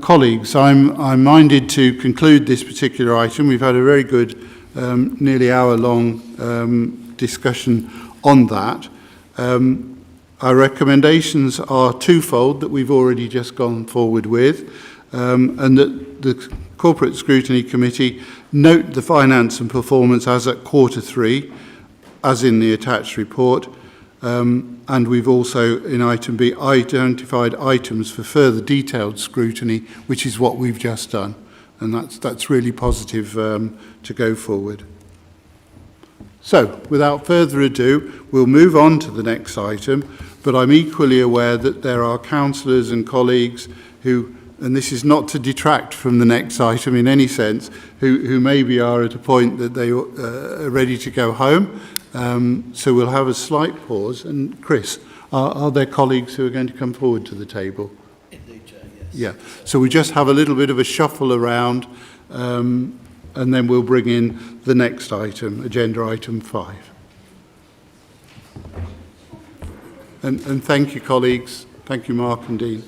colleagues, I'm minded to conclude this particular item. We've had a very good, nearly hour-long discussion on that. Our recommendations are twofold that we've already just gone forward with, and that the Corporate Scrutiny Committee note the finance and performance as at Q3, as in the attached report, And we've also, in item B, identified items for further detailed scrutiny, which is what we've just done. And that's really positive to go forward. So, without further ado, we'll move on to the next item, but I'm equally aware that there are councillors and colleagues who, and this is not to detract from the next item in any sense, who maybe are at a point that they are ready to go home. So we'll have a slight pause. And Chris, are there colleagues who are going to come forward to the table? Indeed, Chair, yes. Yeah, so we just have a little bit of a shuffle around, and then we'll bring in the next item, agenda item 5. And thank you, colleagues. Thank you, Mark and Dean.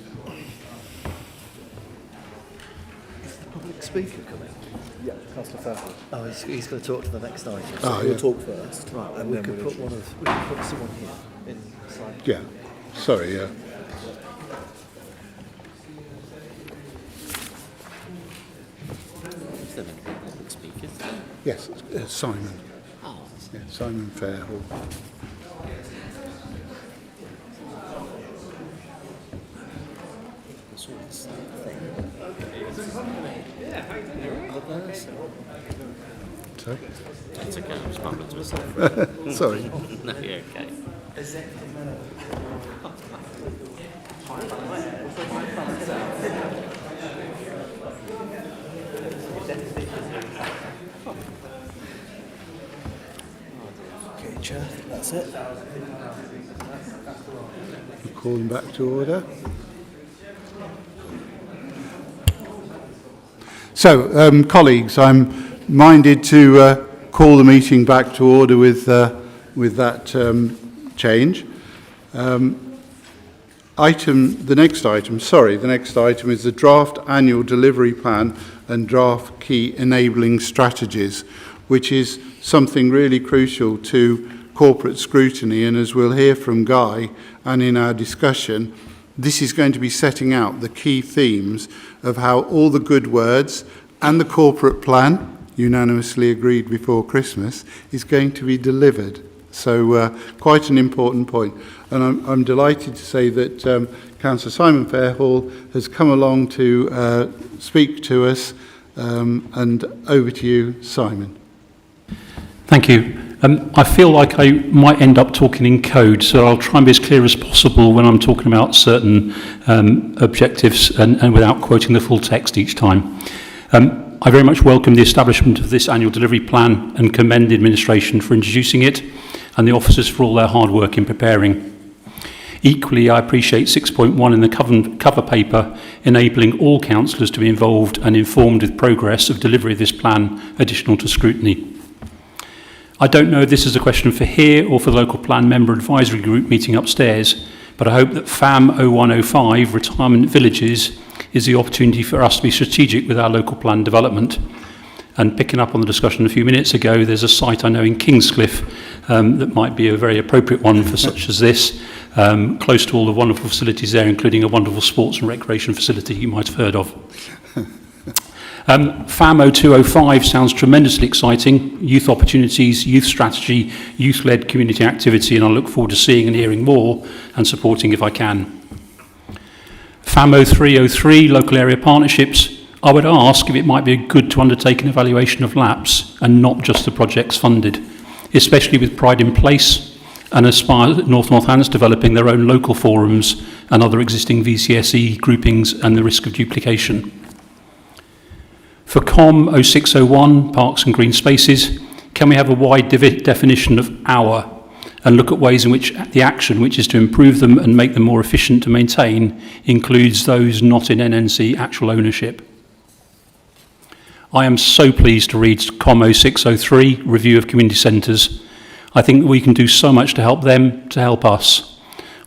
Is the public speaker coming? Yeah, Councillor Fairfield. Oh, he's going to talk to the next item. So Oh, he'll yeah. talk first. Right, and we could put someone here inside. Yeah, sorry, yeah. Is there any public speakers? Yes, Simon. Oh. Yeah, Simon Fairhall. Sorry? That's okay, I'm just mumbling to myself. Sorry. No, you're okay. Okay, Chair, that's it. We'll call them back to order. So, colleagues, I'm minded to call the meeting back to order with that change. The next item is the draft annual delivery plan and draft key enabling strategies, which is something really crucial to corporate scrutiny. And as we'll hear from Guy and in our discussion, this is going to be setting out the key themes of how all the good words and the corporate plan, unanimously agreed before Christmas, is going to be delivered. So quite an important point. And I'm delighted to say that Councillor Simon Fairhall has come along to speak to us. And over to you, Simon. Thank you. I feel like I might end up talking in code, so I'll try and be as clear as possible when I'm talking about certain objectives and without quoting the full text each time. I very much welcome the establishment of this annual delivery plan and commend the administration for introducing it and the officers for all their hard work in preparing. Equally, I appreciate 6.1 in the cover paper, enabling all councillors to be involved and informed with progress of delivery of this plan, additional to scrutiny. I don't know if this is a question for here or for the local plan member advisory group meeting upstairs, but I hope that FAM 0105, retirement villages, is the opportunity for us to be strategic with our local plan development. And picking up on the discussion a few minutes ago, there's a site I know in Kingscliff that might be a very appropriate one for such as this, close to all the wonderful facilities there, including a wonderful sports and recreation facility you might have heard of. FAM 0205 sounds tremendously exciting. Youth opportunities, youth strategy, youth-led community activity, and I look forward to seeing and hearing more and supporting if I can. FAM 0303, local area partnerships, I would ask if it might be good to undertake an evaluation of lapse and not just the projects funded, especially with Pride in Place and Aspire North Northants developing their own local forums and other existing VCSE groupings and the risk of duplication. For COM 0601, Parks and Green Spaces, can we have a wide definition of our and look at ways in which the action, which is to improve them and make them more efficient to maintain, includes those not in NNC actual ownership? I am so pleased to read COM 0603, Review of Community Centres. I think we can do so much to help them, to help us.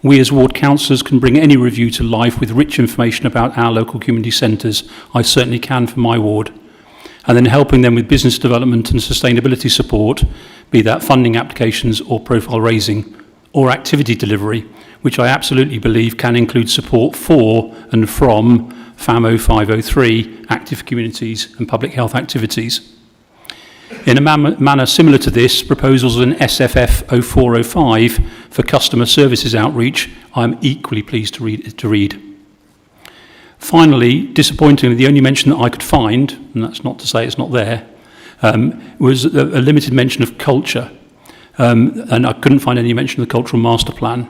We as ward councillors can bring any review to life with rich information about our local community centres. I certainly can for my ward. And then helping them with business development and sustainability support, be that funding applications or profile raising, or activity delivery, which I absolutely believe can include support for and from FAM 0503, active communities and public health activities. In a manner similar to this, proposals in SFF 0405 for customer services outreach, I am equally pleased to read. Finally, disappointingly, the only mention that I could find, and that's not to say it's not there, was a limited mention of culture. And I couldn't find any mention of the cultural master plan.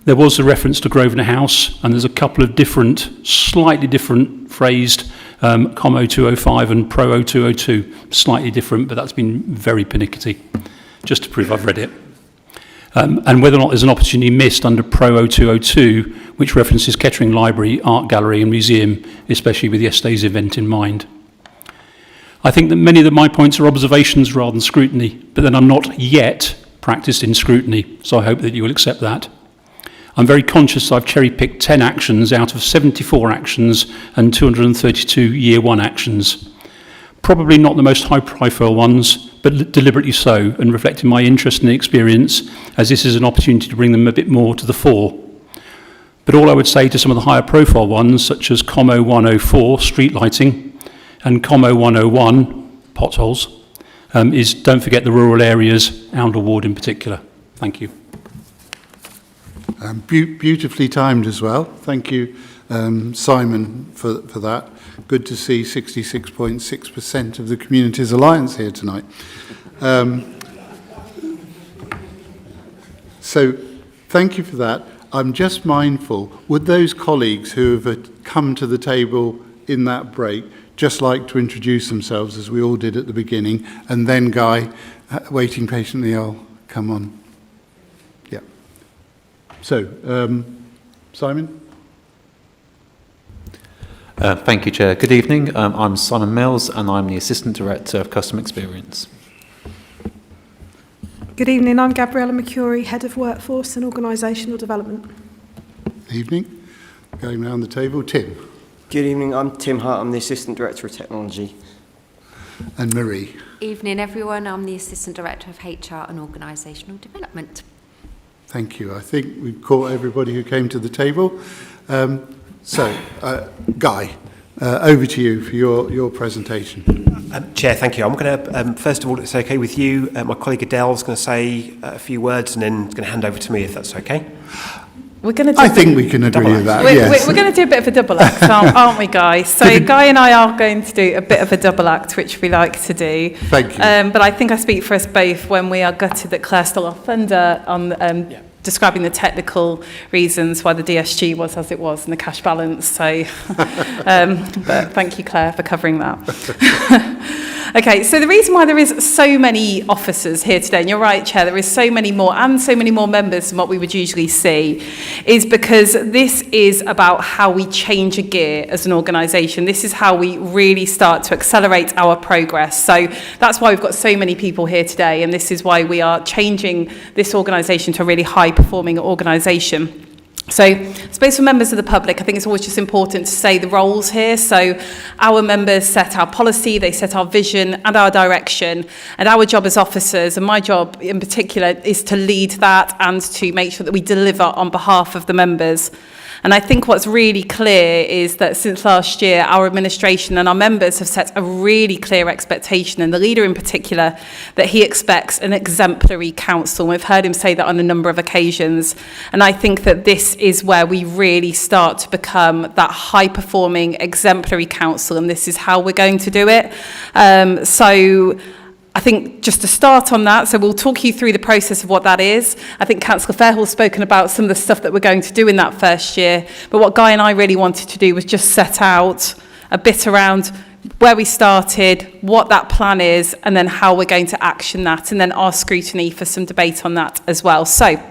There was a reference to Grosvenor House, and there's a couple of different, slightly different phrased COM 0205 and Pro 0202, slightly different, but that's been very pernickety, just to prove I've read it. And whether or not there's an opportunity missed under Pro 0202, which references Kettering Library, Art Gallery and Museum, especially with yesterday's event in mind. I think that many of my points are observations rather than scrutiny, but then I'm not yet practiced in scrutiny, so I hope that you will accept that. I'm very conscious I've cherry-picked 10 actions out of 74 actions and 232 Year 1 actions. Probably not the most high-profile ones, but deliberately so, and reflecting my interest and experience, as this is an opportunity to bring them a bit more to the fore. But all I would say to some of the higher-profile ones, such as COM 0104, street lighting, and COM 0101, potholes, is don't forget the rural areas, Oundle Ward in particular. Thank you. Beautifully timed as well. Thank you, Simon, for that. Good to see 66.6% of the Communities Alliance here tonight. So thank you for that. I'm just mindful, would those colleagues who have come to the table in that break just like to introduce themselves, as we all did at the beginning, and then Guy, waiting patiently, I'll come on. Yeah. So, Simon? Thank you, Chair. Good evening. I'm Simon Mills, and I'm the Assistant Director of Customer Experience. Good evening. I'm Gabriella McCurry, Head of Workforce and Organisational Development. Evening. Going round the table, Tim. Good evening. I'm Tim Hart. I'm the Assistant Director of Technology. And Marie. Evening, everyone. I'm the Assistant Director of HR and Organisational Development. Thank you. I think we've caught everybody who came to the table. Guy, over to you for your presentation. Chair, thank you. I'm going to, first of all, if it's okay with you, my colleague Adele's going to say a few words and then going to hand over to me, if that's okay. We're going to do I think we can agree with that, yes. We're going to do a bit of a double act, aren't we, Guy? So Guy and I are going to do a bit of a double act, which we like to do. Thank you. But I think I speak for us both when we are gutted that Claire stole our thunder on describing the technical reasons why the DSG was as it was and the cash balance. So, but thank you, Claire, for covering that. Okay, so the reason why there is so many officers here today, and you're right, Chair, there is so many more members than what we would usually see, is because this is about how we change a gear as an organisation. This is how we really start to accelerate our progress. So that's why we've got so many people here today, and this is why we are changing this organisation to a really high-performing organisation. So, I suppose for members of the public, I think it's always just important to say the roles here. So, our members set our policy, they set our vision and our direction, and our job as officers, and my job in particular, is to lead that and to make sure that we deliver on behalf of the members. And I think what's really clear is that since last year, our administration and our members have set a really clear expectation, and the leader in particular, that he expects an exemplary council. We've heard him say that on a number of occasions. And I think that this is where we really start to become that high-performing, exemplary council, and this is how we're going to do it. I think just to start on that, so we'll talk you through the process of what that is. I think Councillor Fairhall's spoken about some of the stuff that we're going to do in that first year, but what Guy and I really wanted to do was just set out a bit around where we started, what that plan is, and then how we're going to action that, and then our scrutiny for some debate on that as well. So,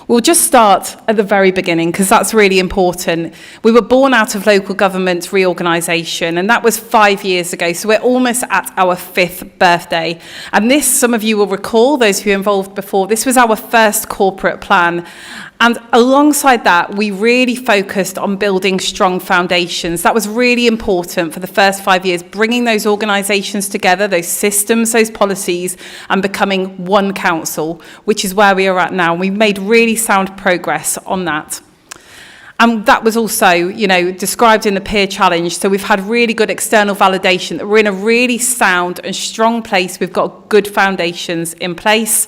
we'll just start at the very beginning because that's really important. We were born out of local government reorganisation, and that was 5 years ago. So we're almost at our 5th birthday. And this, some of you will recall, those who were involved before, this was our first corporate plan. And alongside that, we really focused on building strong foundations. That was really important for the first 5 years, bringing those organisations together, those systems, those policies, and becoming one council, which is where we are at now. We've made really sound progress on that. And that was also, you know, described in the peer challenge. So we've had really good external validation that we're in a really sound and strong place. We've got good foundations in place.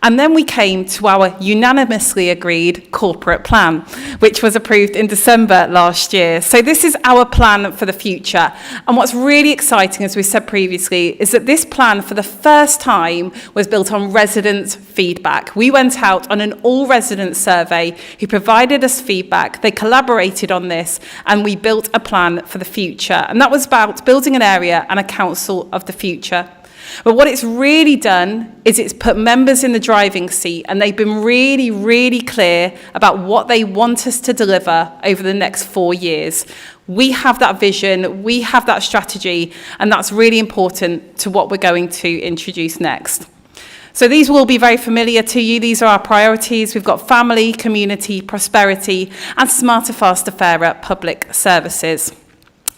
And then we came to our unanimously agreed corporate plan, which was approved in December last year. So this is our plan for the future. And what's really exciting, as we said previously, is that this plan for the first time was built on resident feedback. We went out on an all-resident survey who provided us feedback. They collaborated on this, and we built a plan for the future. And that was about building an area and a council of the future. But what it's really done is it's put members in the driving seat, and they've been really, really clear about what they want us to deliver over the next 4 years. We have that vision, we have that strategy, and that's really important to what we're going to introduce next. So these will be very familiar to you. These are our priorities. We've got family, community, prosperity, and smarter, faster, fairer public services.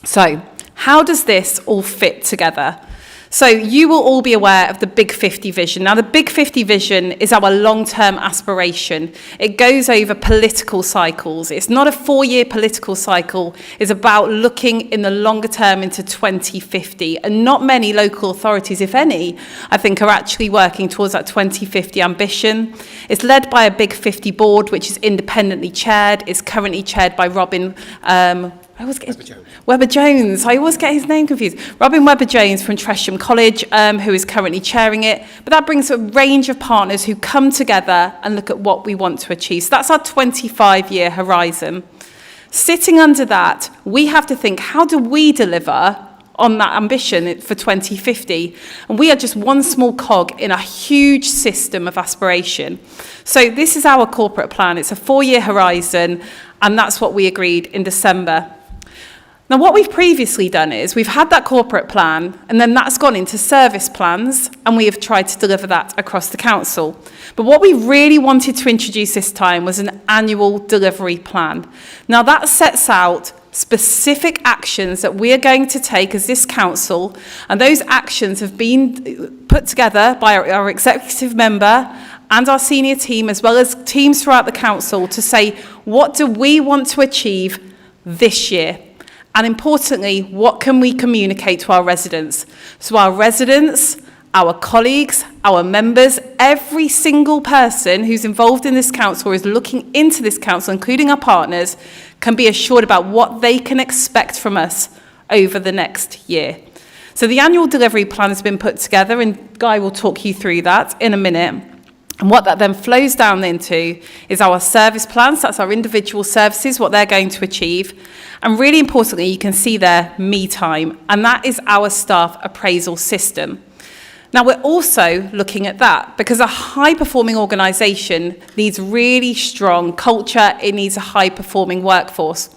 So how does this all fit together? So you will all be aware of the Big 50 vision. Now, the Big 50 vision is our long-term aspiration. It goes over political cycles. It's not a 4-year political cycle. It's about looking in the longer term into 2050. And not many local authorities, if any, I think, are actually working towards that 2050 ambition. It's led by a Big 50 board, which is independently chaired. It's currently chaired by Robin Webber-Jones. I always get his name confused. Robin Webber-Jones from Tresham College, who is currently chairing it. But that brings a range of partners who come together and look at what we want to achieve. So that's our 25-year horizon. Sitting under that, we have to think, how do we deliver on that ambition for 2050? And we are just one small cog in a huge system of aspiration. So this is our corporate plan. It's a 4-year horizon, and that's what we agreed in December. Now, what we've previously done is we've had that corporate plan, and then that's gone into service plans, and we have tried to deliver that across the council. But what we really wanted to introduce this time was an annual delivery plan. Now, that sets out specific actions that we are going to take as this council, and those actions have been put together by our executive member and our senior team, as well as teams throughout the council, to say, what do we want to achieve this year? And importantly, what can we communicate to our residents? So our residents, our colleagues, our members, every single person who's involved in this council or is looking into this council, including our partners, can be assured about what they can expect from us over the next year. So the annual delivery plan has been put together, and Guy will talk you through that in a minute. And what that then flows down into is our service plans. That's our individual services, what they're going to achieve. And really importantly, you can see there, me time. And that is our staff appraisal system. Now, we're also looking at that because a high-performing organisation needs really strong culture. It needs a high-performing workforce.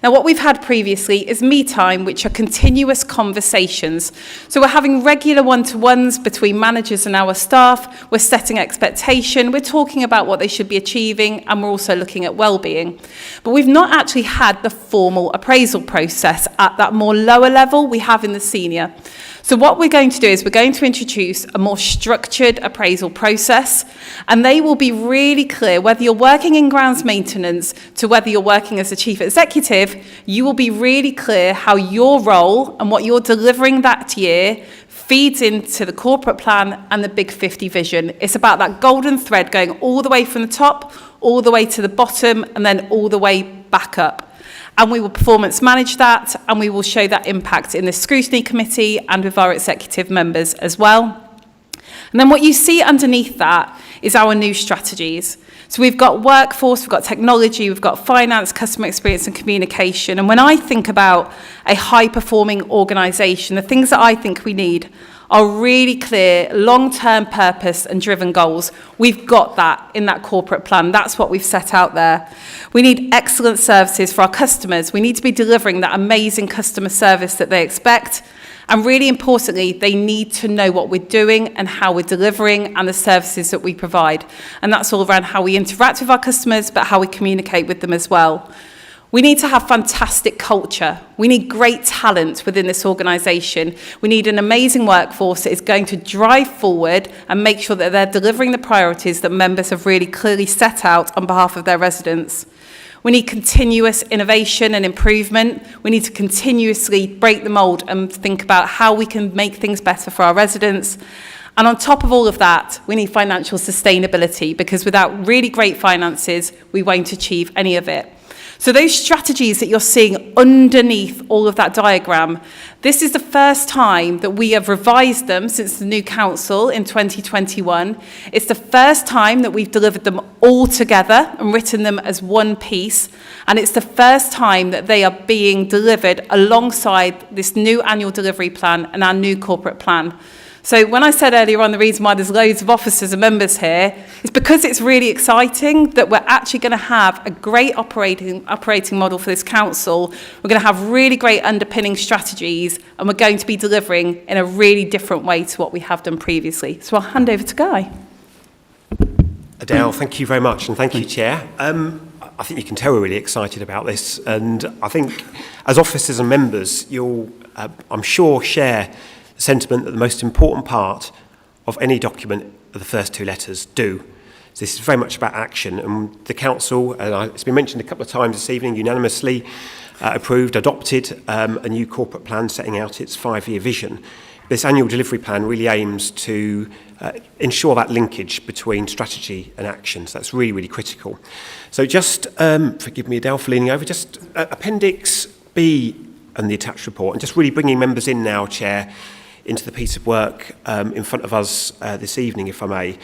Now, what we've had previously is me time, which are continuous conversations. So we're having regular one-to-ones between managers and our staff. We're setting expectation. We're talking about what they should be achieving, and we're also looking at well-being. But we've not actually had the formal appraisal process at that more lower level we have in the senior. So what we're going to do is we're going to introduce a more structured appraisal process, and they will be really clear whether you're working in grounds maintenance to whether you're working as a chief executive. You will be really clear how your role and what you're delivering that year feeds into the corporate plan and the Big 50 vision. It's about that golden thread going all the way from the top, all the way to the bottom, and then all the way back up. And we will performance manage that, and we will show that impact in the Scrutiny Committee and with our executive members as well. And then what you see underneath that is our new strategies. So we've got workforce, we've got technology, we've got finance, customer experience and communication. And when I think about a high-performing organisation, the things that I think we need are really clear, long-term purpose and driven goals. We've got that in that corporate plan. That's what we've set out there. We need excellent services for our customers. We need to be delivering that amazing customer service that they expect. And really importantly, they need to know what we're doing and how we're delivering and the services that we provide. And that's all around how we interact with our customers, but how we communicate with them as well. We need to have fantastic culture. We need great talent within this organisation. We need an amazing workforce that is going to drive forward and make sure that they're delivering the priorities that members have really clearly set out on behalf of their residents. We need continuous innovation and improvement. We need to continuously break the mould and think about how we can make things better for our residents. And on top of all of that, we need financial sustainability, because without really great finances, we won't achieve any of it. So those strategies that you're seeing underneath all of that diagram, this is the first time that we have revised them since the new council in 2021. It's the first time that we've delivered them all together and written them as one piece. And it's the first time that they are being delivered alongside this new annual delivery plan and our new corporate plan. So when I said earlier on the reason why there's loads of officers and members here, is because it's really exciting that we're actually going to have a great operating model for this council. We're going to have really great underpinning strategies, and we're going to be delivering in a really different way to what we have done previously. So I'll hand over to Guy. Adele, thank you very much, and thank you, Chair. I think you can tell we're really excited about this, and I think as officers and members, you'll, I'm sure, share the sentiment that the most important part of any document are the first two letters, do. So this is very much about action, and the council, and it's been mentioned a couple of times this evening, unanimously adopted a new corporate plan setting out its 5-year vision. This annual delivery plan really aims to ensure that linkage between strategy and action. So that's really, really critical. So just, forgive me, Adele, for leaning over, just Appendix B and the attached report, and just really bringing members in now, Chair, into the piece of work in front of us this evening, if I may.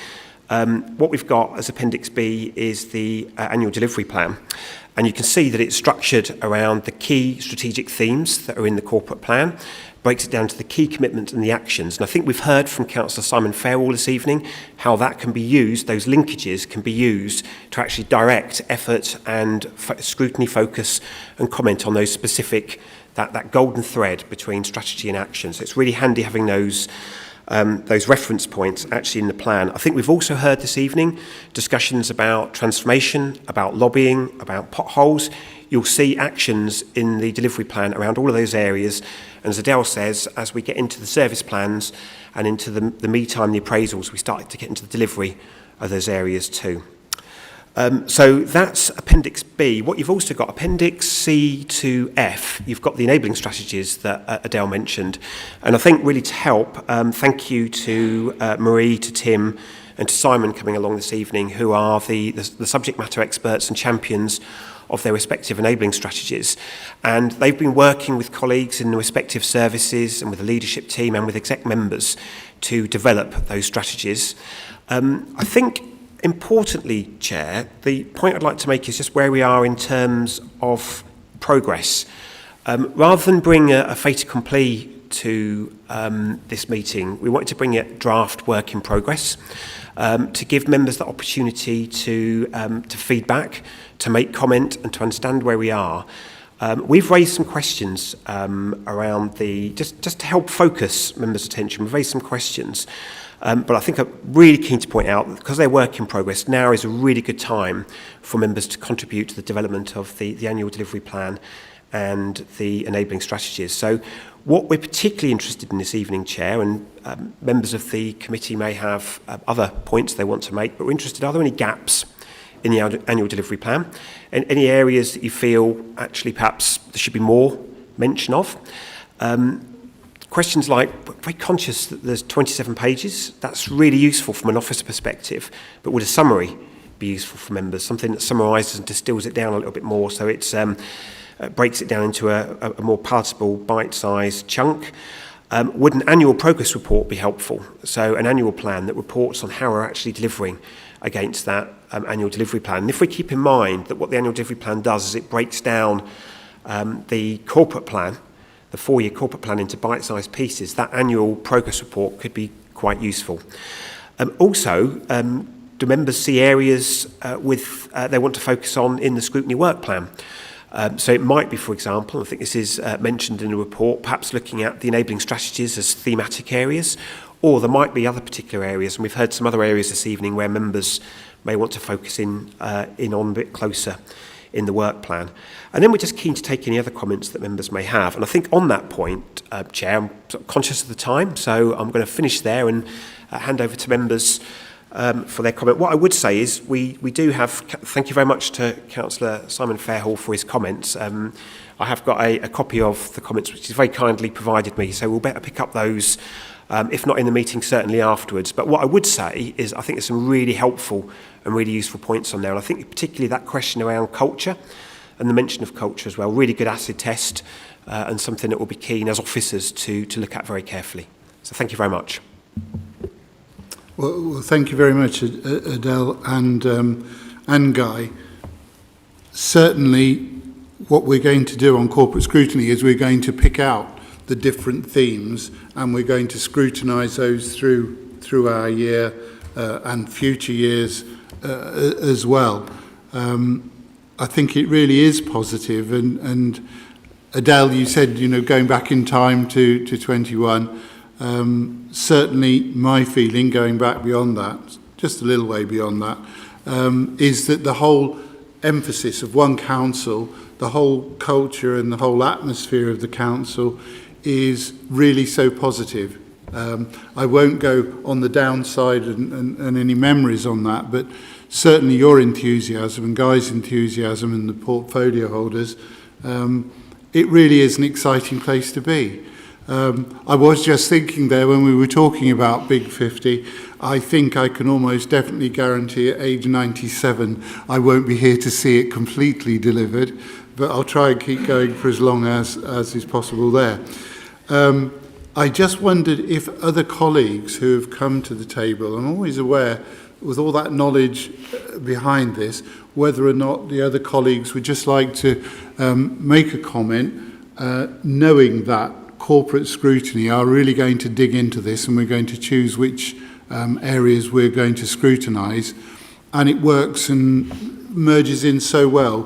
What we've got as Appendix B is the annual delivery plan. And you can see that it's structured around the key strategic themes that are in the corporate plan, breaks it down to the key commitments and the actions. And I think we've heard from Councillor Simon Farrell this evening how that can be used, those linkages can be used to actually direct effort and scrutiny, focus and comment on those specific, that golden thread between strategy and action. So it's really handy having those reference points actually in the plan. I think we've also heard this evening discussions about transformation, about lobbying, about potholes. You'll see actions in the delivery plan around all of those areas. And as Adele says, as we get into the service plans and into the me time, the appraisals, we start to get into the delivery of those areas too. So that's Appendix B. What you've also got, Appendix C to F, you've got the enabling strategies that Adele mentioned. And I think really to help, thank you to Marie, to Tim and to Simon coming along this evening, who are the subject matter experts and champions of their respective enabling strategies. And they've been working with colleagues in the respective services and with the leadership team and with exec members to develop those strategies. I think importantly, Chair, the point I'd like to make is just where we are in terms of progress. Rather than bring a fait accompli to this meeting, we wanted to bring it draft work in progress to give members the opportunity to feedback, to make comment and to understand where we are. We've raised some questions around just to help focus members' attention. We've raised some questions. But I think I'm really keen to point out that because they're work in progress, now is a really good time for members to contribute to the development of the annual delivery plan and the enabling strategies. So what we're particularly interested in this evening, Chair, and members of the committee may have other points they want to make, but we're interested, are there any gaps in the annual delivery plan? And any areas that you feel actually perhaps there should be more mention of? Questions like, we're very conscious that there's 27 pages. That's really useful from an officer perspective, but would a summary be useful for members? Something that summarises and distills it down a little bit more so it's breaks it down into a more palatable bite-sized chunk. Would an annual progress report be helpful? So an annual plan that reports on how we're actually delivering against that annual delivery plan. And if we keep in mind that what the annual delivery plan does is it breaks down the corporate plan, the 4-year corporate plan, into bite-sized pieces, that annual progress report could be quite useful. Also, do members see areas they want to focus on in the scrutiny work plan? So it might be, for example, I think this is mentioned in the report, perhaps looking at the enabling strategies as thematic areas, or there might be other particular areas, and we've heard some other areas this evening where members may want to focus in on a bit closer in the work plan. And then we're just keen to take any other comments that members may have. And I think on that point, Chair, I'm sort of conscious of the time, so I'm going to finish there and hand over to members for their comment. What I would say is we do have, thank you very much to Councillor Simon Fairhall for his comments. I have got a copy of the comments which he's very kindly provided me, so we'll better pick up those, if not in the meeting, certainly afterwards. But what I would say is I think there's some really helpful and really useful points on there. And I think particularly that question around culture and the mention of culture as well, really good acid test and something that we'll be keen as officers to look at very carefully. So thank you very much. Well, thank you very much, Adele and Guy. Certainly, what we're going to do on corporate scrutiny is we're going to pick out the different themes and we're going to scrutinise those through our year and future years as well. I think it really is positive. And Adele, you said, going back in time to 21. Certainly my feeling, going back beyond that, just a little way beyond that, is that the whole emphasis of one council, the whole culture and the whole atmosphere of the council is really so positive. I won't go on the downside and any memories on that, but certainly your enthusiasm and Guy's enthusiasm and the portfolio holders, it really is an exciting place to be. I was just thinking there when we were talking about Big 50, I think I can almost definitely guarantee at age 97 I won't be here to see it completely delivered, but I'll try and keep going for as long as is possible there. I just wondered if other colleagues who have come to the table, I'm always aware with all that knowledge behind this, whether or not the other colleagues would just like to make a comment, knowing that corporate scrutiny are really going to dig into this and we're going to choose which areas we're going to scrutinise, and it works and merges in so well.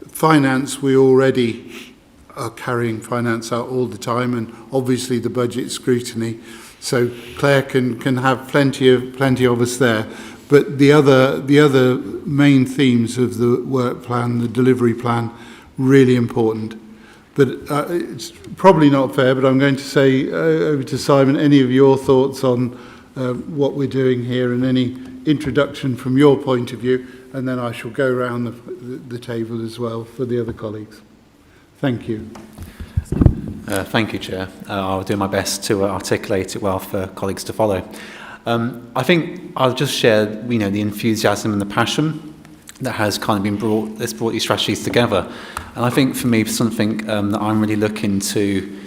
Finance, we already are carrying finance out all the time, and obviously the budget scrutiny, so Claire can have plenty of us there. But the other main themes of the work plan, the delivery plan, really important. But it's probably not fair, but I'm going to say over to Simon, any of your thoughts on what we're doing here and any introduction from your point of view, and then I shall go around the table as well for the other colleagues. Thank you. Thank you, Chair. I'll do my best to articulate it well for colleagues to follow. I think I'll just share, the enthusiasm and the passion that has kind of been brought these strategies together. And I think for me, something that I'm really looking to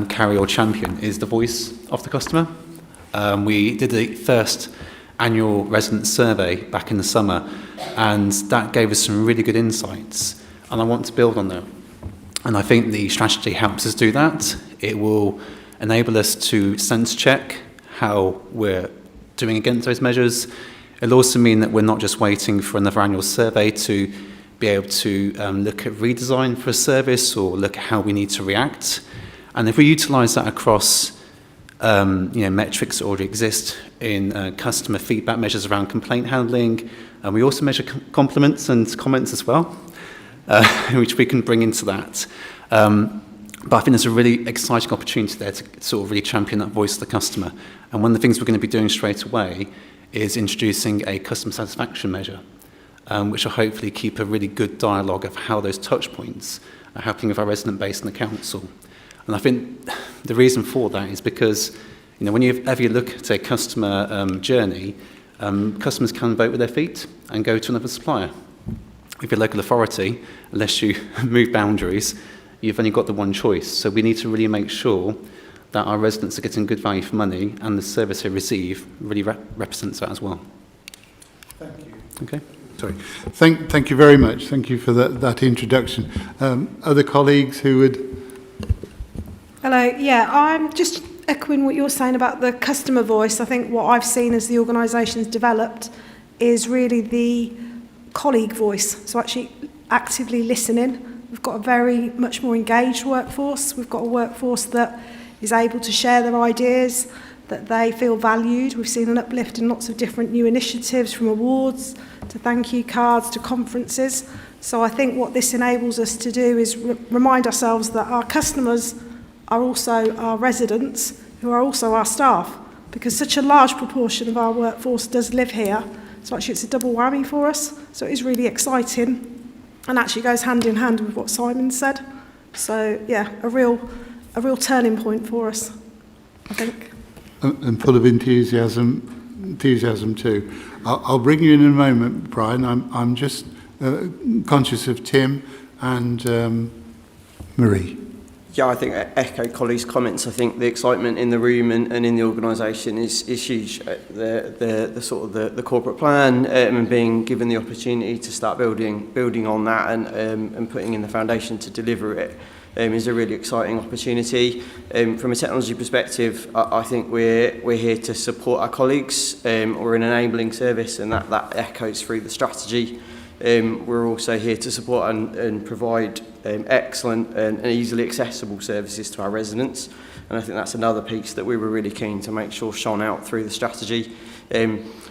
carry or champion is the voice of the customer. We did the first annual resident survey back in the summer, and that gave us some really good insights, and I want to build on that. And I think the strategy helps us do that. It will enable us to sense check how we're doing against those measures. It'll also mean that we're not just waiting for another annual survey to be able to look at redesign for a service or look at how we need to react. And if we utilise that across metrics that already exist in customer feedback measures around complaint handling, and we also measure compliments and comments as well, which we can bring into that. But I think there's a really exciting opportunity there to sort of really champion that voice of the customer. And one of the things we're going to be doing straight away is introducing a customer satisfaction measure, which will hopefully keep a really good dialogue of how those touch points are happening with our resident base and the council. And I think the reason for that is because, whenever you look at a customer journey, customers can vote with their feet and go to another supplier. With your local authority, unless you move boundaries, you've only got the one choice. So we need to really make sure that our residents are getting good value for money, and the service they receive really represents that as well. Thank you. Okay. Sorry. Thank you very much. Thank you for that introduction. Other colleagues who would... Hello. Yeah, I'm just echoing what you're saying about the customer voice. I think what I've seen as the organisation's developed is really the colleague voice. So actually actively listening. We've got a very much more engaged workforce. We've got a workforce that is able to share their ideas, that they feel valued. We've seen an uplift in lots of different new initiatives, from awards to thank you cards to conferences. So I think what this enables us to do is remind ourselves that our customers are also our residents, who are also our staff, because such a large proportion of our workforce does live here. So actually it's a double whammy for us. So it is really exciting and actually goes hand in hand with what Simon said. So yeah, a real turning point for us, I think. And full of enthusiasm too. I'll bring you in a moment, Brian. I'm just conscious of Tim and Marie. Yeah, I think I echo colleagues' comments. I think the excitement in the room and in the organisation is huge. The sort of the corporate plan and being given the opportunity to start building on that and putting in the foundation to deliver it is a really exciting opportunity. From a technology perspective, I think we're here to support our colleagues. We're an enabling service, and that echoes through the strategy. We're also here to support and provide excellent and easily accessible services to our residents, and I think that's another piece that we were really keen to make sure shone out through the strategy.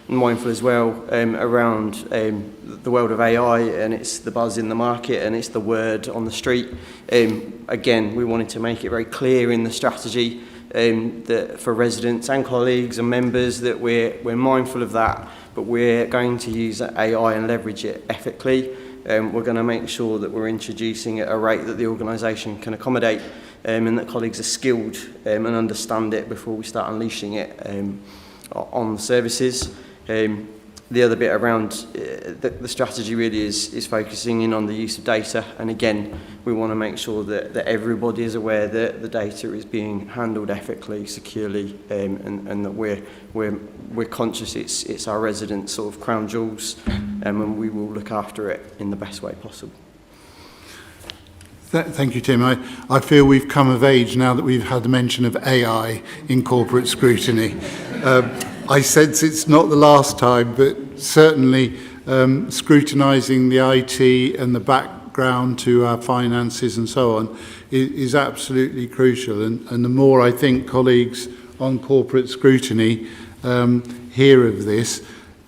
Mindful as well around the world of AI, and it's the buzz in the market and it's the word on the street. Again, we wanted to make it very clear in the strategy that for residents and colleagues and members that we're mindful of that, but we're going to use AI and leverage it ethically. We're going to make sure that we're introducing at a rate that the organisation can accommodate and that colleagues are skilled and understand it before we start unleashing it on the services. The other bit around the strategy really is focusing in on the use of data, and again we want to make sure that everybody is aware that the data is being handled ethically, securely, and that we're conscious it's our residents' sort of crown jewels, and we will look after it in the best way possible. Thank you, Tim. I feel we've come of age now that we've had the mention of AI in corporate scrutiny. I sense it's not the last time, but certainly scrutinising the IT and the background to our finances and so on is absolutely crucial. And the more I think colleagues on corporate scrutiny hear of this,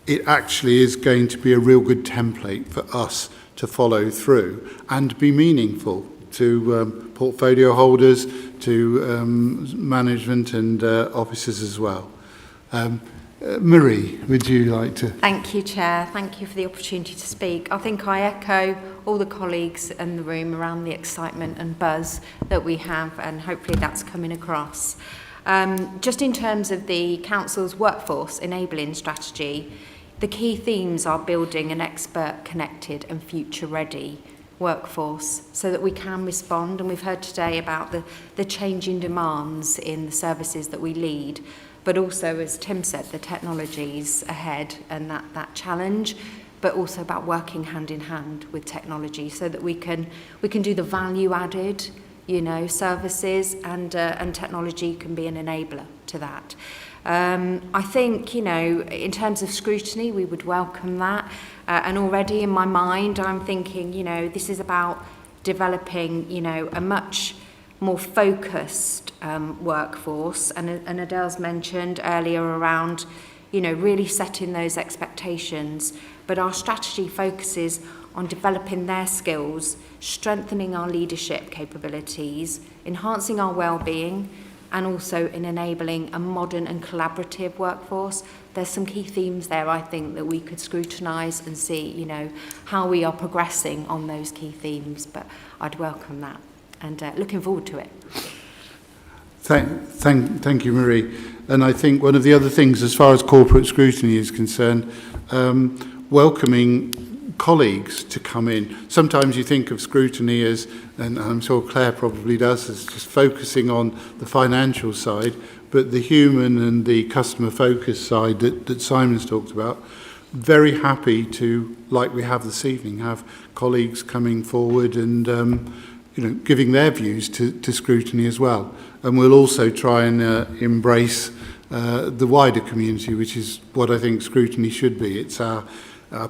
it actually is going to be a real good template for us to follow through and be meaningful to portfolio holders, to management and officers as well. Marie, would you like to? Thank you, Chair. Thank you for the opportunity to speak. I think I echo all the colleagues in the room around the excitement and buzz that we have, and hopefully that's coming across. Just in terms of the Council's workforce enabling strategy, the key themes are building an expert, connected and future-ready workforce so that we can respond, and we've heard today about the changing demands in the services that we lead, but also, as Tim said, the technologies ahead and that challenge, but also about working hand in hand with technology so that we can do the value added, services, and technology can be an enabler to that. I think, in terms of scrutiny, we would welcome that. And already in my mind, I'm thinking, this is about developing, a much more focused workforce. And Adele's mentioned earlier around, really setting those expectations. But our strategy focuses on developing their skills, strengthening our leadership capabilities, enhancing our well-being, and also in enabling a modern and collaborative workforce. There's some key themes there, I think, that we could scrutinise and see, how we are progressing on those key themes. But I'd welcome that, and looking forward to it. Thank you, Marie. And I think one of the other things, as far as corporate scrutiny is concerned, welcoming colleagues to come in. Sometimes you think of scrutiny as, and I'm sure Claire probably does, as just focusing on the financial side, but the human and the customer focus side that Simon's talked about, very happy to, like we have this evening, have colleagues coming forward and giving their views to scrutiny as well. And we'll also try and embrace the wider community, which is what I think scrutiny should be. It's our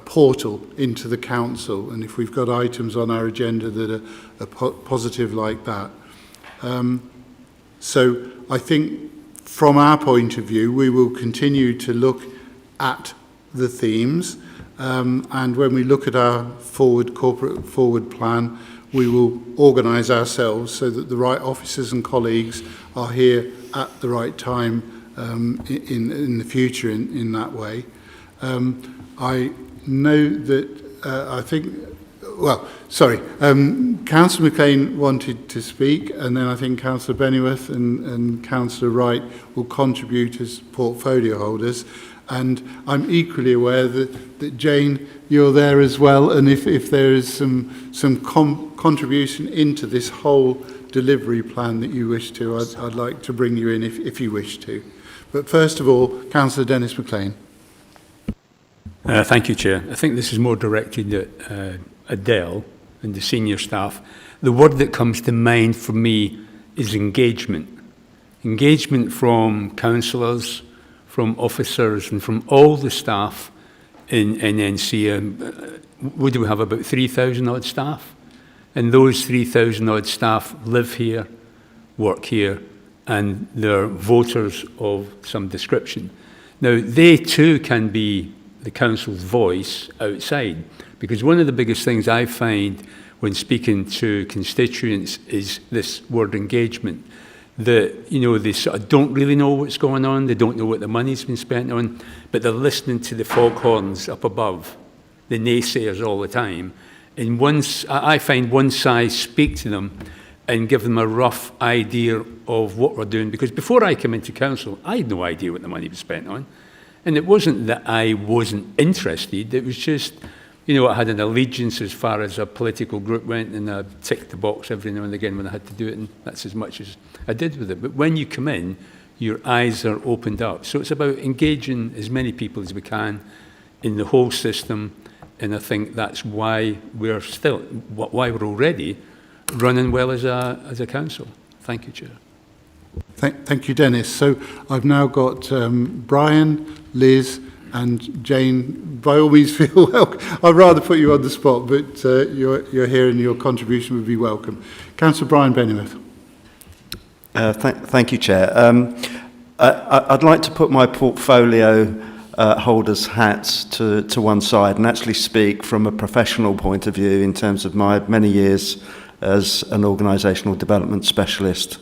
portal into the council, and if we've got items on our agenda that are positive like that. So I think from our point of view, we will continue to look at the themes, and when we look at our corporate forward plan, we will organise ourselves so that the right officers and colleagues are here at the right time in the future in that way. I know that I think, Councillor McLean wanted to speak, and then I think Councillor Bennyworth and Councillor Wright will contribute as portfolio holders. And I'm equally aware that Jane, you're there as well, and if there is some contribution into this whole delivery plan that you wish to, I'd like to bring you in if you wish to. But first of all, Councillor Dennis McLean. Thank you, Chair. I think this is more directed at Adele and the senior staff. The word that comes to mind for me is engagement. Engagement from councillors, from officers and from all the staff in NC. What do we have, about 3,000 odd staff? And those 3,000 odd staff live here, work here, and they're voters of some description. Now, they too can be the council's voice outside, because one of the biggest things I find when speaking to constituents is this word engagement. That, you know, they sort of don't really know what's going on, they don't know what the money's been spent on, but they're listening to the foghorns up above, the naysayers all the time. And I find once I speak to them and give them a rough idea of what we're doing, because before I came into council, I had no idea what the money was spent on. And it wasn't that I wasn't interested, it was just, you know, I had an allegiance as far as a political group went, and I ticked the box every now and again when I had to do it, and that's as much as I did with it. But when you come in, your eyes are opened up. So it's about engaging as many people as we can in the whole system, and I think that's why we're already running well as a council. Thank you, Chair. Thank you, Dennis. So I've now got Brian, Liz, and Jane. By all means, feel welcome. I'd rather put you on the spot, but you're here and your contribution would be welcome. Councillor Brian Bennyworth. Thank you, Chair. I'd like to put my portfolio holders' hats to one side and actually speak from a professional point of view in terms of my many years as an organisational development specialist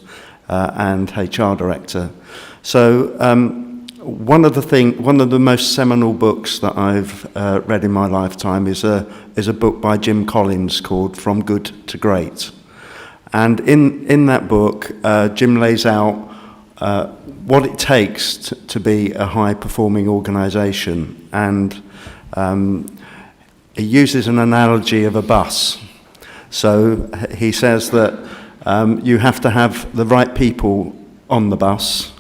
and HR director. So one of the most seminal books that I've read in my lifetime is a book by Jim Collins called From Good to Great. And in that book, Jim lays out what it takes to be a high-performing organisation. And he uses an analogy of a bus. So he says that you have to have the right people on the bus,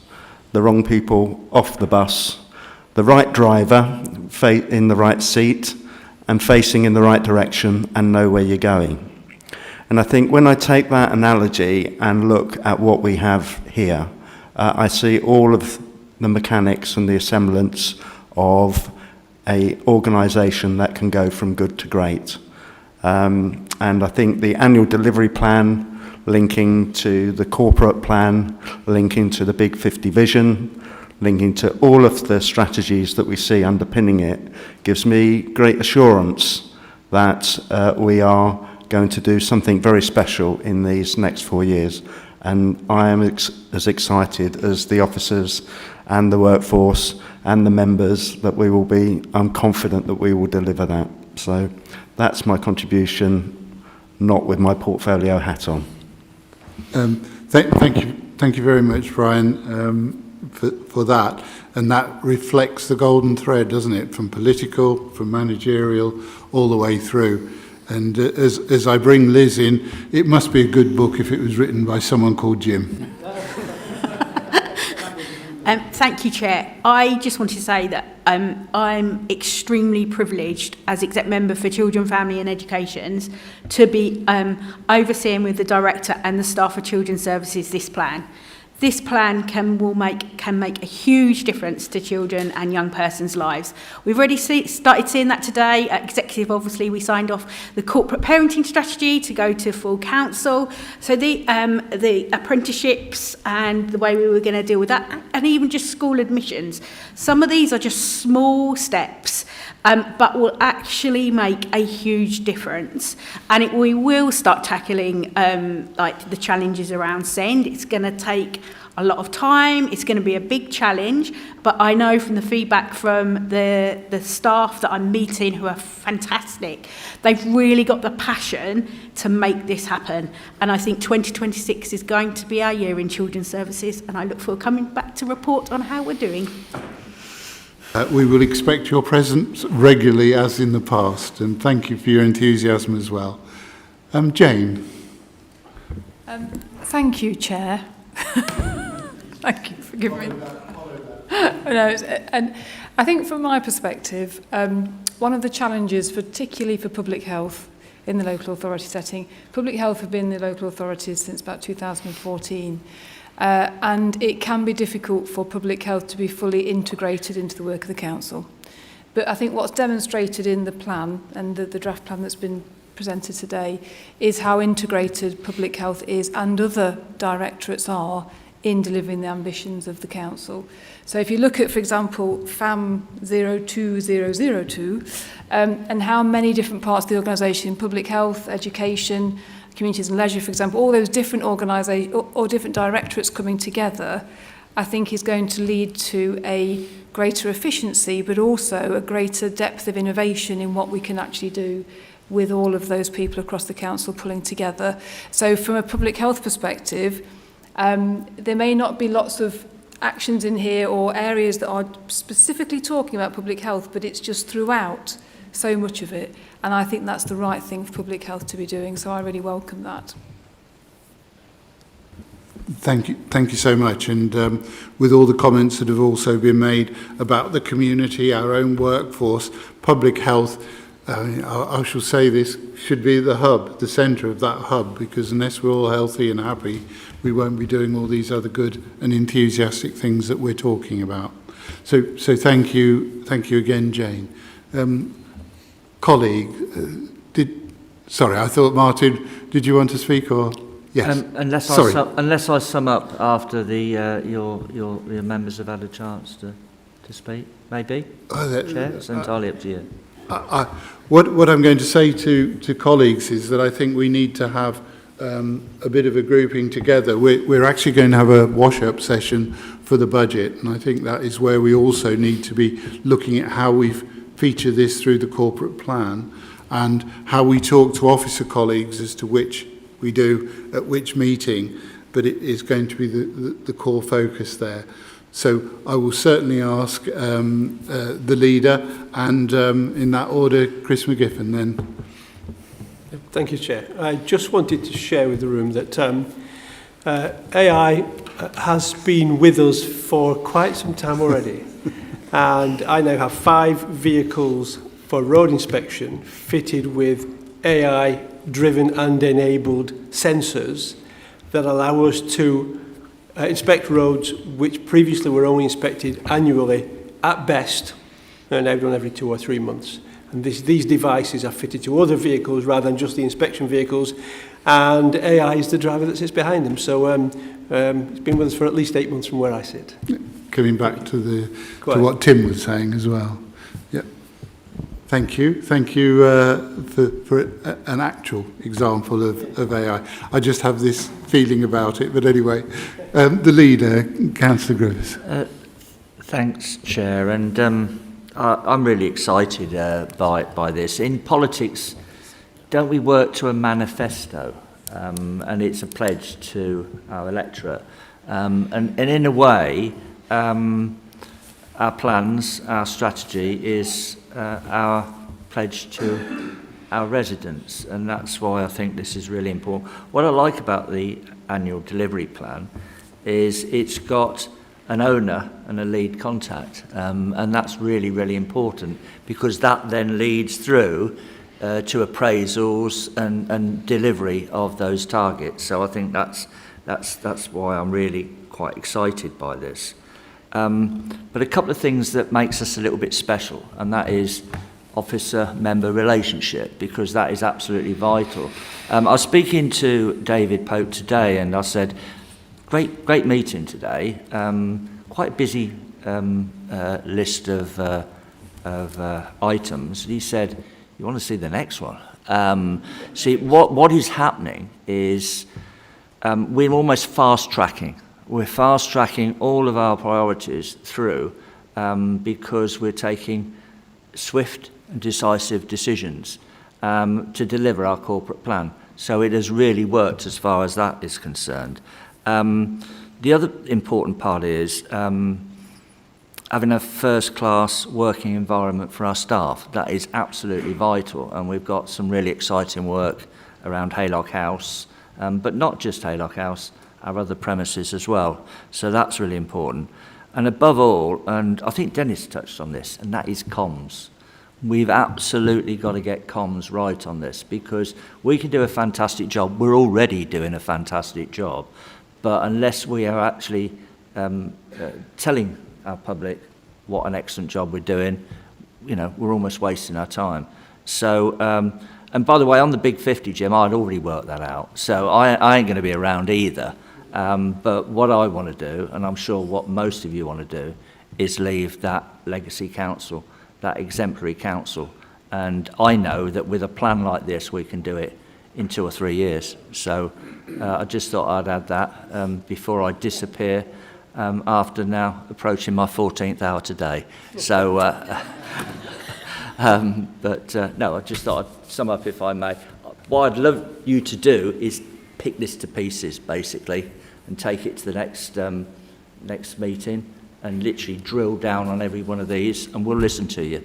the wrong people off the bus, the right driver in the right seat and facing in the right direction and know where you're going. And I think when I take that analogy and look at what we have here, I see all of the mechanics and the assemblance of an organisation that can go from good to great. And I think the annual delivery plan, linking to the corporate plan, linking to the Big 50 vision, linking to all of the strategies that we see underpinning it, gives me great assurance that we are going to do something very special in these next 4 years. And I am as excited as the officers and the workforce and the members that we will be. I'm confident that we will deliver that. So that's my contribution, not with my portfolio hat on. Thank you very much, Brian, for that. And that reflects the golden thread, doesn't it? From political, from managerial, all the way through. And as I bring Liz in, it must be a good book if it was written by someone called Jim. Thank you, Chair. I just want to say that I'm extremely privileged as Exec Member for Children, Family and Educations to be overseeing with the Director and the staff of Children's Services this plan. This plan can make a huge difference to children and young persons' lives. We've already started seeing that today. At Executive, obviously, we signed off the corporate parenting strategy to go to full council. So the apprenticeships and the way we were going to deal with that, and even just school admissions. Some of these are just small steps but will actually make a huge difference. And we will start tackling like the challenges around SEND. It's going to take a lot of time, it's going to be a big challenge, but I know from the feedback from the staff that I'm meeting, who are fantastic, they've really got the passion to make this happen. And I think 2026 is going to be our year in children's services, and I look forward to coming back to report on how we're doing. We will expect your presence regularly as in the past, and thank you for your enthusiasm as well. Jane. Thank you, Chair. Thank you for giving me. And I think from my perspective, one of the challenges, particularly for public health in the local authority setting, public health have been in the local authorities since about 2014. And it can be difficult for public health to be fully integrated into the work of the council. But I think what's demonstrated in the plan and the draft plan that's been presented today is how integrated public health is and other directorates are in delivering the ambitions of the council. So if you look at, for example, FAM 02002 and how many different parts of the organisation, public health, education, communities and leisure, for example, all those different organisations or different directorates coming together, I think is going to lead to a greater efficiency, but also a greater depth of innovation in what we can actually do with all of those people across the council pulling together. So from a public health perspective, there may not be lots of actions in here or areas that are specifically talking about public health, but it's just throughout so much of it. And I think that's the right thing for public health to be doing, so I really welcome that. Thank you so much. And with all the comments that have also been made about the community, our own workforce, public health, I shall say this, should be the hub, the centre of that hub, because unless we're all healthy and happy, we won't be doing all these other good and enthusiastic things that we're talking about. So thank you again, Jane. Colleague, sorry, I thought Martin, did you want to speak or? Yes. Unless I sum up after your members have had a chance to speak, maybe. Chair, it's entirely up to you. What I'm going to say to colleagues is that I think we need to have a bit of a grouping together. We're actually going to have a wash-up session for the budget, and I think that is where we also need to be looking at how we feature this through the corporate plan and how we talk to officer colleagues as to which we do at which meeting, but it is going to be the core focus there. So I will certainly ask the leader and in that order, Chris McGiffin then. Thank you, Chair. I just wanted to share with the room that AI has been with us for quite some time already. And I now have 5 vehicles for road inspection fitted with AI-driven and enabled sensors that allow us to inspect roads which previously were only inspected annually at best, and now done every 2 or 3 months. And these devices are fitted to other vehicles rather than just the inspection vehicles, and AI is the driver that sits behind them. So it's been with us for at least 8 months from where I sit. Coming back to what Tim was saying as well. Yeah. Thank you for an actual example of AI. I just have this feeling about it, but anyway, the leader, Councillor Griffiths. Thanks, Chair, and I'm really excited by this. In politics, don't we work to a manifesto? And it's a pledge to our electorate. And in a way, our plans, our strategy is our pledge to our residents, and that's why I think this is really important. What I like about the annual delivery plan is it's got an owner and a lead contact, and that's really, really important because that then leads through to appraisals and delivery of those targets. So I think that's why I'm really quite excited by this. But a couple of things that makes us a little bit special, and that is officer-member relationship, because that is absolutely vital. I was speaking to David Pope today, and I said, great meeting today, quite a busy list of items. He said, "You want to see the next one?" See, what is happening is we're almost fast-tracking. We're fast-tracking all of our priorities through because we're taking swift and decisive decisions to deliver our corporate plan. So it has really worked as far as that is concerned. The other important part is having a first-class working environment for our staff. That is absolutely vital, and we've got some really exciting work around Haylock House, but not just Haylock House, our other premises as well. So that's really important. And above all, and I think Dennis touched on this, and that is comms. We've absolutely got to get comms right on this, because we can do a fantastic job. We're already doing a fantastic job. But unless we are actually telling our public what an excellent job we're doing, we're almost wasting our time. So, and by the way, on the Big 50, Jim, I'd already worked that out. So I ain't going to be around either. But what I want to do, and I'm sure what most of you want to do, is leave that legacy council, that exemplary council. And I know that with a plan like this, we can do it in 2 or 3 years. So I just thought I'd add that before I disappear after now approaching my 14th hour today. So, no, I just thought I'd sum up, if I may. What I'd love you to do is pick this to pieces, basically, and take it to the next meeting and literally drill down on every one of these, and we'll listen to you.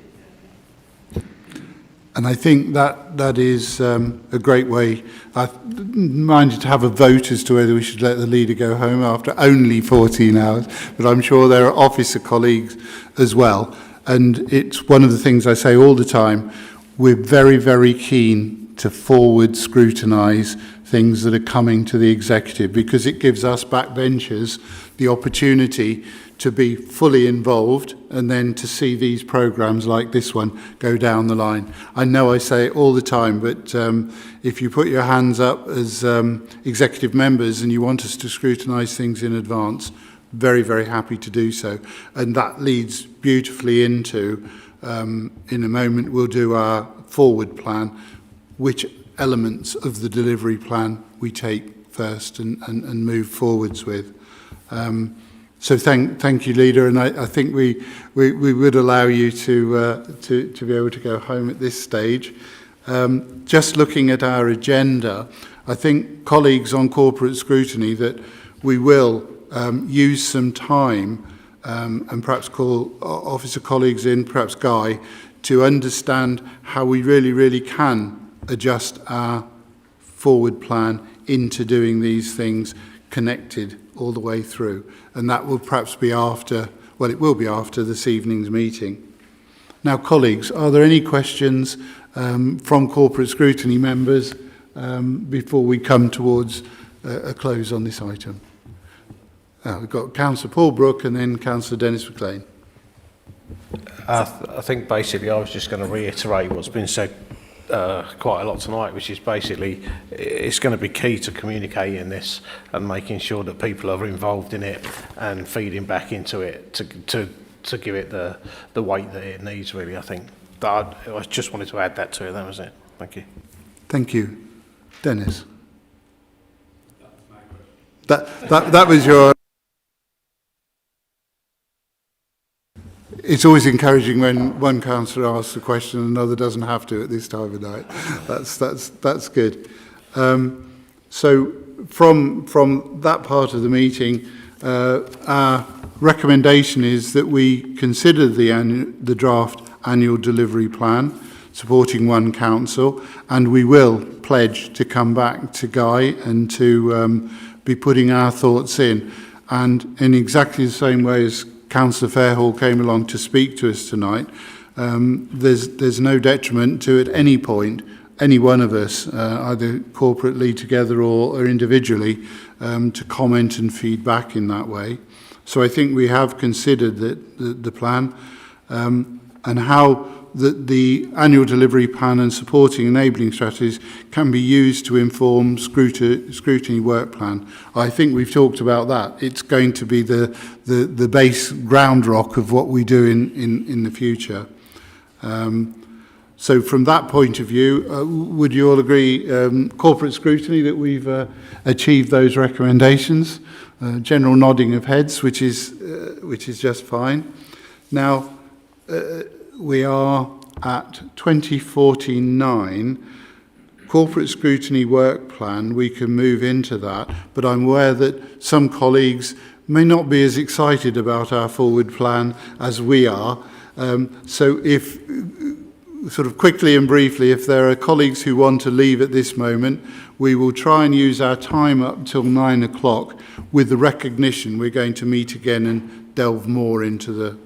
And I think that is a great way. I minded to have a vote as to whether we should let the leader go home after only 14 hours, but I'm sure there are officer colleagues as well. And it's one of the things I say all the time. We're very, very keen to forward scrutinise things that are coming to the executive, because it gives us backbenchers the opportunity to be fully involved and then to see these programmes like this one go down the line. I know I say it all the time, but if you put your hands up as executive members and you want us to scrutinise things in advance, very, very happy to do so. And that leads beautifully into, in a moment, we'll do our forward plan, which elements of the delivery plan we take first and move forwards with. So thank you, Leader, and I think we would allow you to be able to go home at this stage. Just looking at our agenda, I think, colleagues, on corporate scrutiny, that we will use some time and perhaps call officer colleagues in, perhaps Guy, to understand how we really, really can adjust our forward plan into doing these things connected all the way through. And that will perhaps be after, well, it will be after this evening's meeting. Now, colleagues, are there any questions from corporate scrutiny members before we come towards a close on this item? We've got Councillor Paul Brooke and then Councillor Dennis McLean. I think basically I was just going to reiterate what's been said quite a lot tonight, which is basically it's going to be key to communicating this and making sure that people are involved in it and feeding back into it to give it the weight that it needs, really. I think that I just wanted to add that to it. That was it. Thank you. Thank you. Dennis. That was your... It's always encouraging when one councillor asks a question and another doesn't have to at this time of night. That's good. So from that part of the meeting, our recommendation is that we consider the draft annual delivery plan supporting one council, and we will pledge to come back to Guy and to be putting our thoughts in. And in exactly the same way as Councillor Fairhall came along to speak to us tonight, there's no detriment to, at any point, any one of us, either corporately together or individually, to comment and feed back in that way. So I think we have considered the plan and how the annual delivery plan and supporting enabling strategies can be used to inform scrutiny work plan. I think we've talked about that. It's going to be the base ground rock of what we do in the future. So from that point of view, would you all agree, corporate scrutiny, that we've achieved those recommendations? General nodding of heads, which is just fine. Now, we are at 2049. Corporate scrutiny work plan, we can move into that, but I'm aware that some colleagues may not be as excited about our forward plan as we are. So if, sort of quickly and briefly, if there are colleagues who want to leave at this moment, we will try and use our time up till 9 o'clock with the recognition we're going to meet again and delve more into the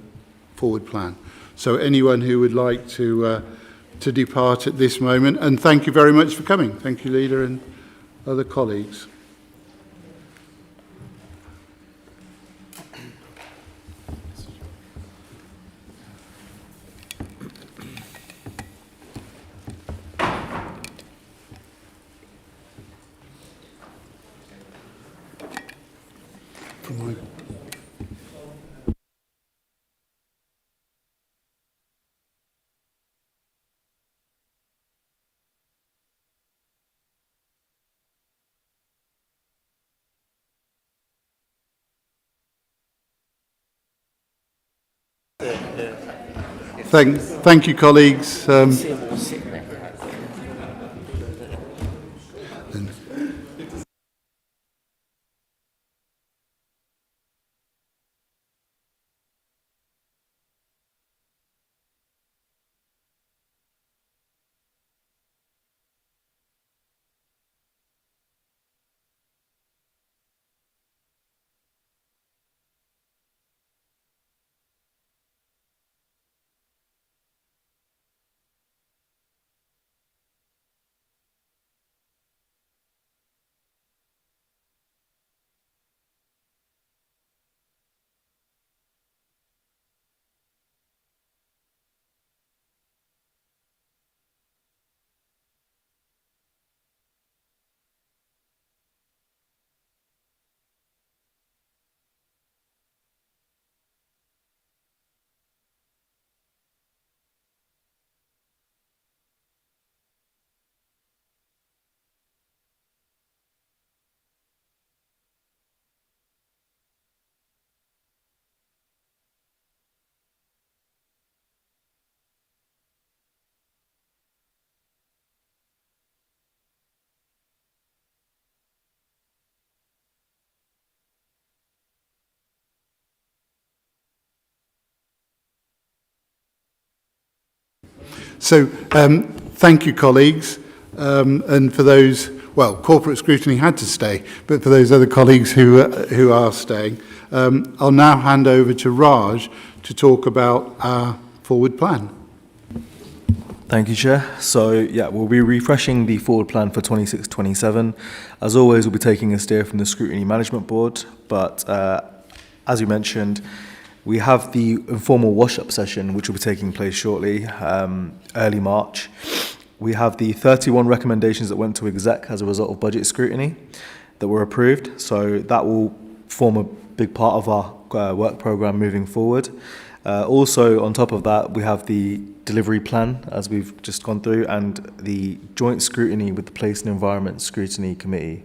forward plan. So anyone who would like to depart at this moment, and thank you very much for coming. Thank you, Leader and other colleagues. Thank you, colleagues. So, thank you, colleagues, and for those, well, corporate scrutiny had to stay, but for those other colleagues who are staying, I'll now hand over to Raj to talk about our forward plan. Thank you, Chair. So, yeah, we'll be refreshing the forward plan for 26-27. As always, we'll be taking a steer from the Scrutiny Management Board, but as you mentioned, we have the informal wash-up session, which will be taking place shortly, early March. We have the 31 recommendations that went to exec as a result of budget scrutiny that were approved. So that will form a big part of our work programme moving forward. Also, on top of that, we have the delivery plan, as we've just gone through, and the joint scrutiny with the Place and Environment Scrutiny Committee.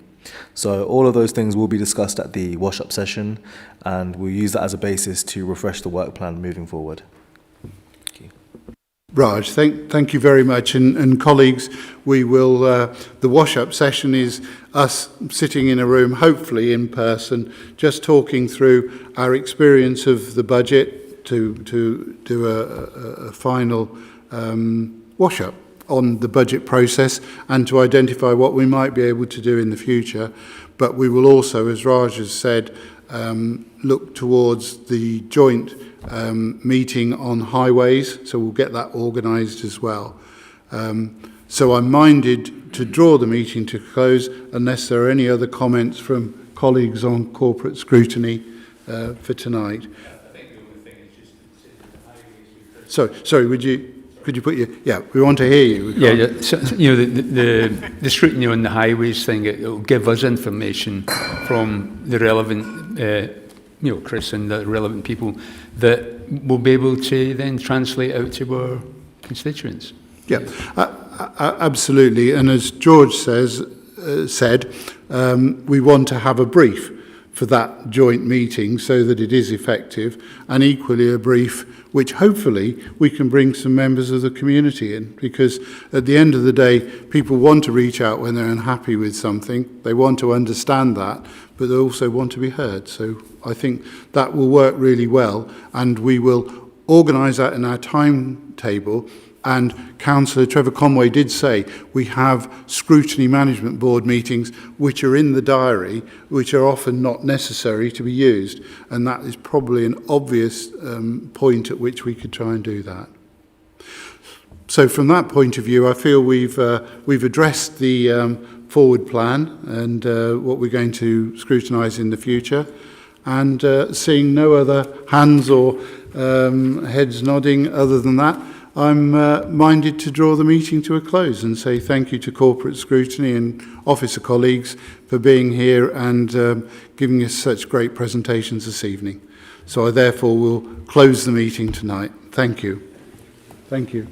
So all of those things will be discussed at the wash-up session, and we'll use that as a basis to refresh the work plan moving forward. Thank you. Raj, thank you very much. And colleagues, we will, the wash-up session is us sitting in a room, hopefully in person, just talking through our experience of the budget to do a final wash-up on the budget process and to identify what we might be able to do in the future. But we will also, as Raj has said, look towards the joint meeting on highways, so we'll get that organised as well. So I'm minded to draw the meeting to close unless there are any other comments from colleagues on corporate scrutiny for tonight. Sorry, could you put your... Yeah, we want to hear you. Yeah, so, you know, the scrutiny on the highways thing, it'll give us information from the relevant, you know, Chris and the relevant people that we'll be able to then translate out to our constituents. Yeah, absolutely. And as George said, we want to have a brief for that joint meeting so that it is effective, and equally a brief which hopefully we can bring some members of the community in, because at the end of the day, people want to reach out when they're unhappy with something. They want to understand that, but they also want to be heard. So I think that will work really well, and we will organise that in our timetable. And Councillor Trevor Conway did say we have Scrutiny Management Board meetings which are in the diary, which are often not necessary to be used. And that is probably an obvious point at which we could try and do that. So from that point of view, I feel we've addressed the forward plan and what we're going to scrutinise in the future. And seeing no other hands or heads nodding other than that, I'm minded to draw the meeting to a close and say thank you to Corporate Scrutiny and officer colleagues for being here and giving us such great presentations this evening. So I therefore will close the meeting tonight. Thank you. Thank you.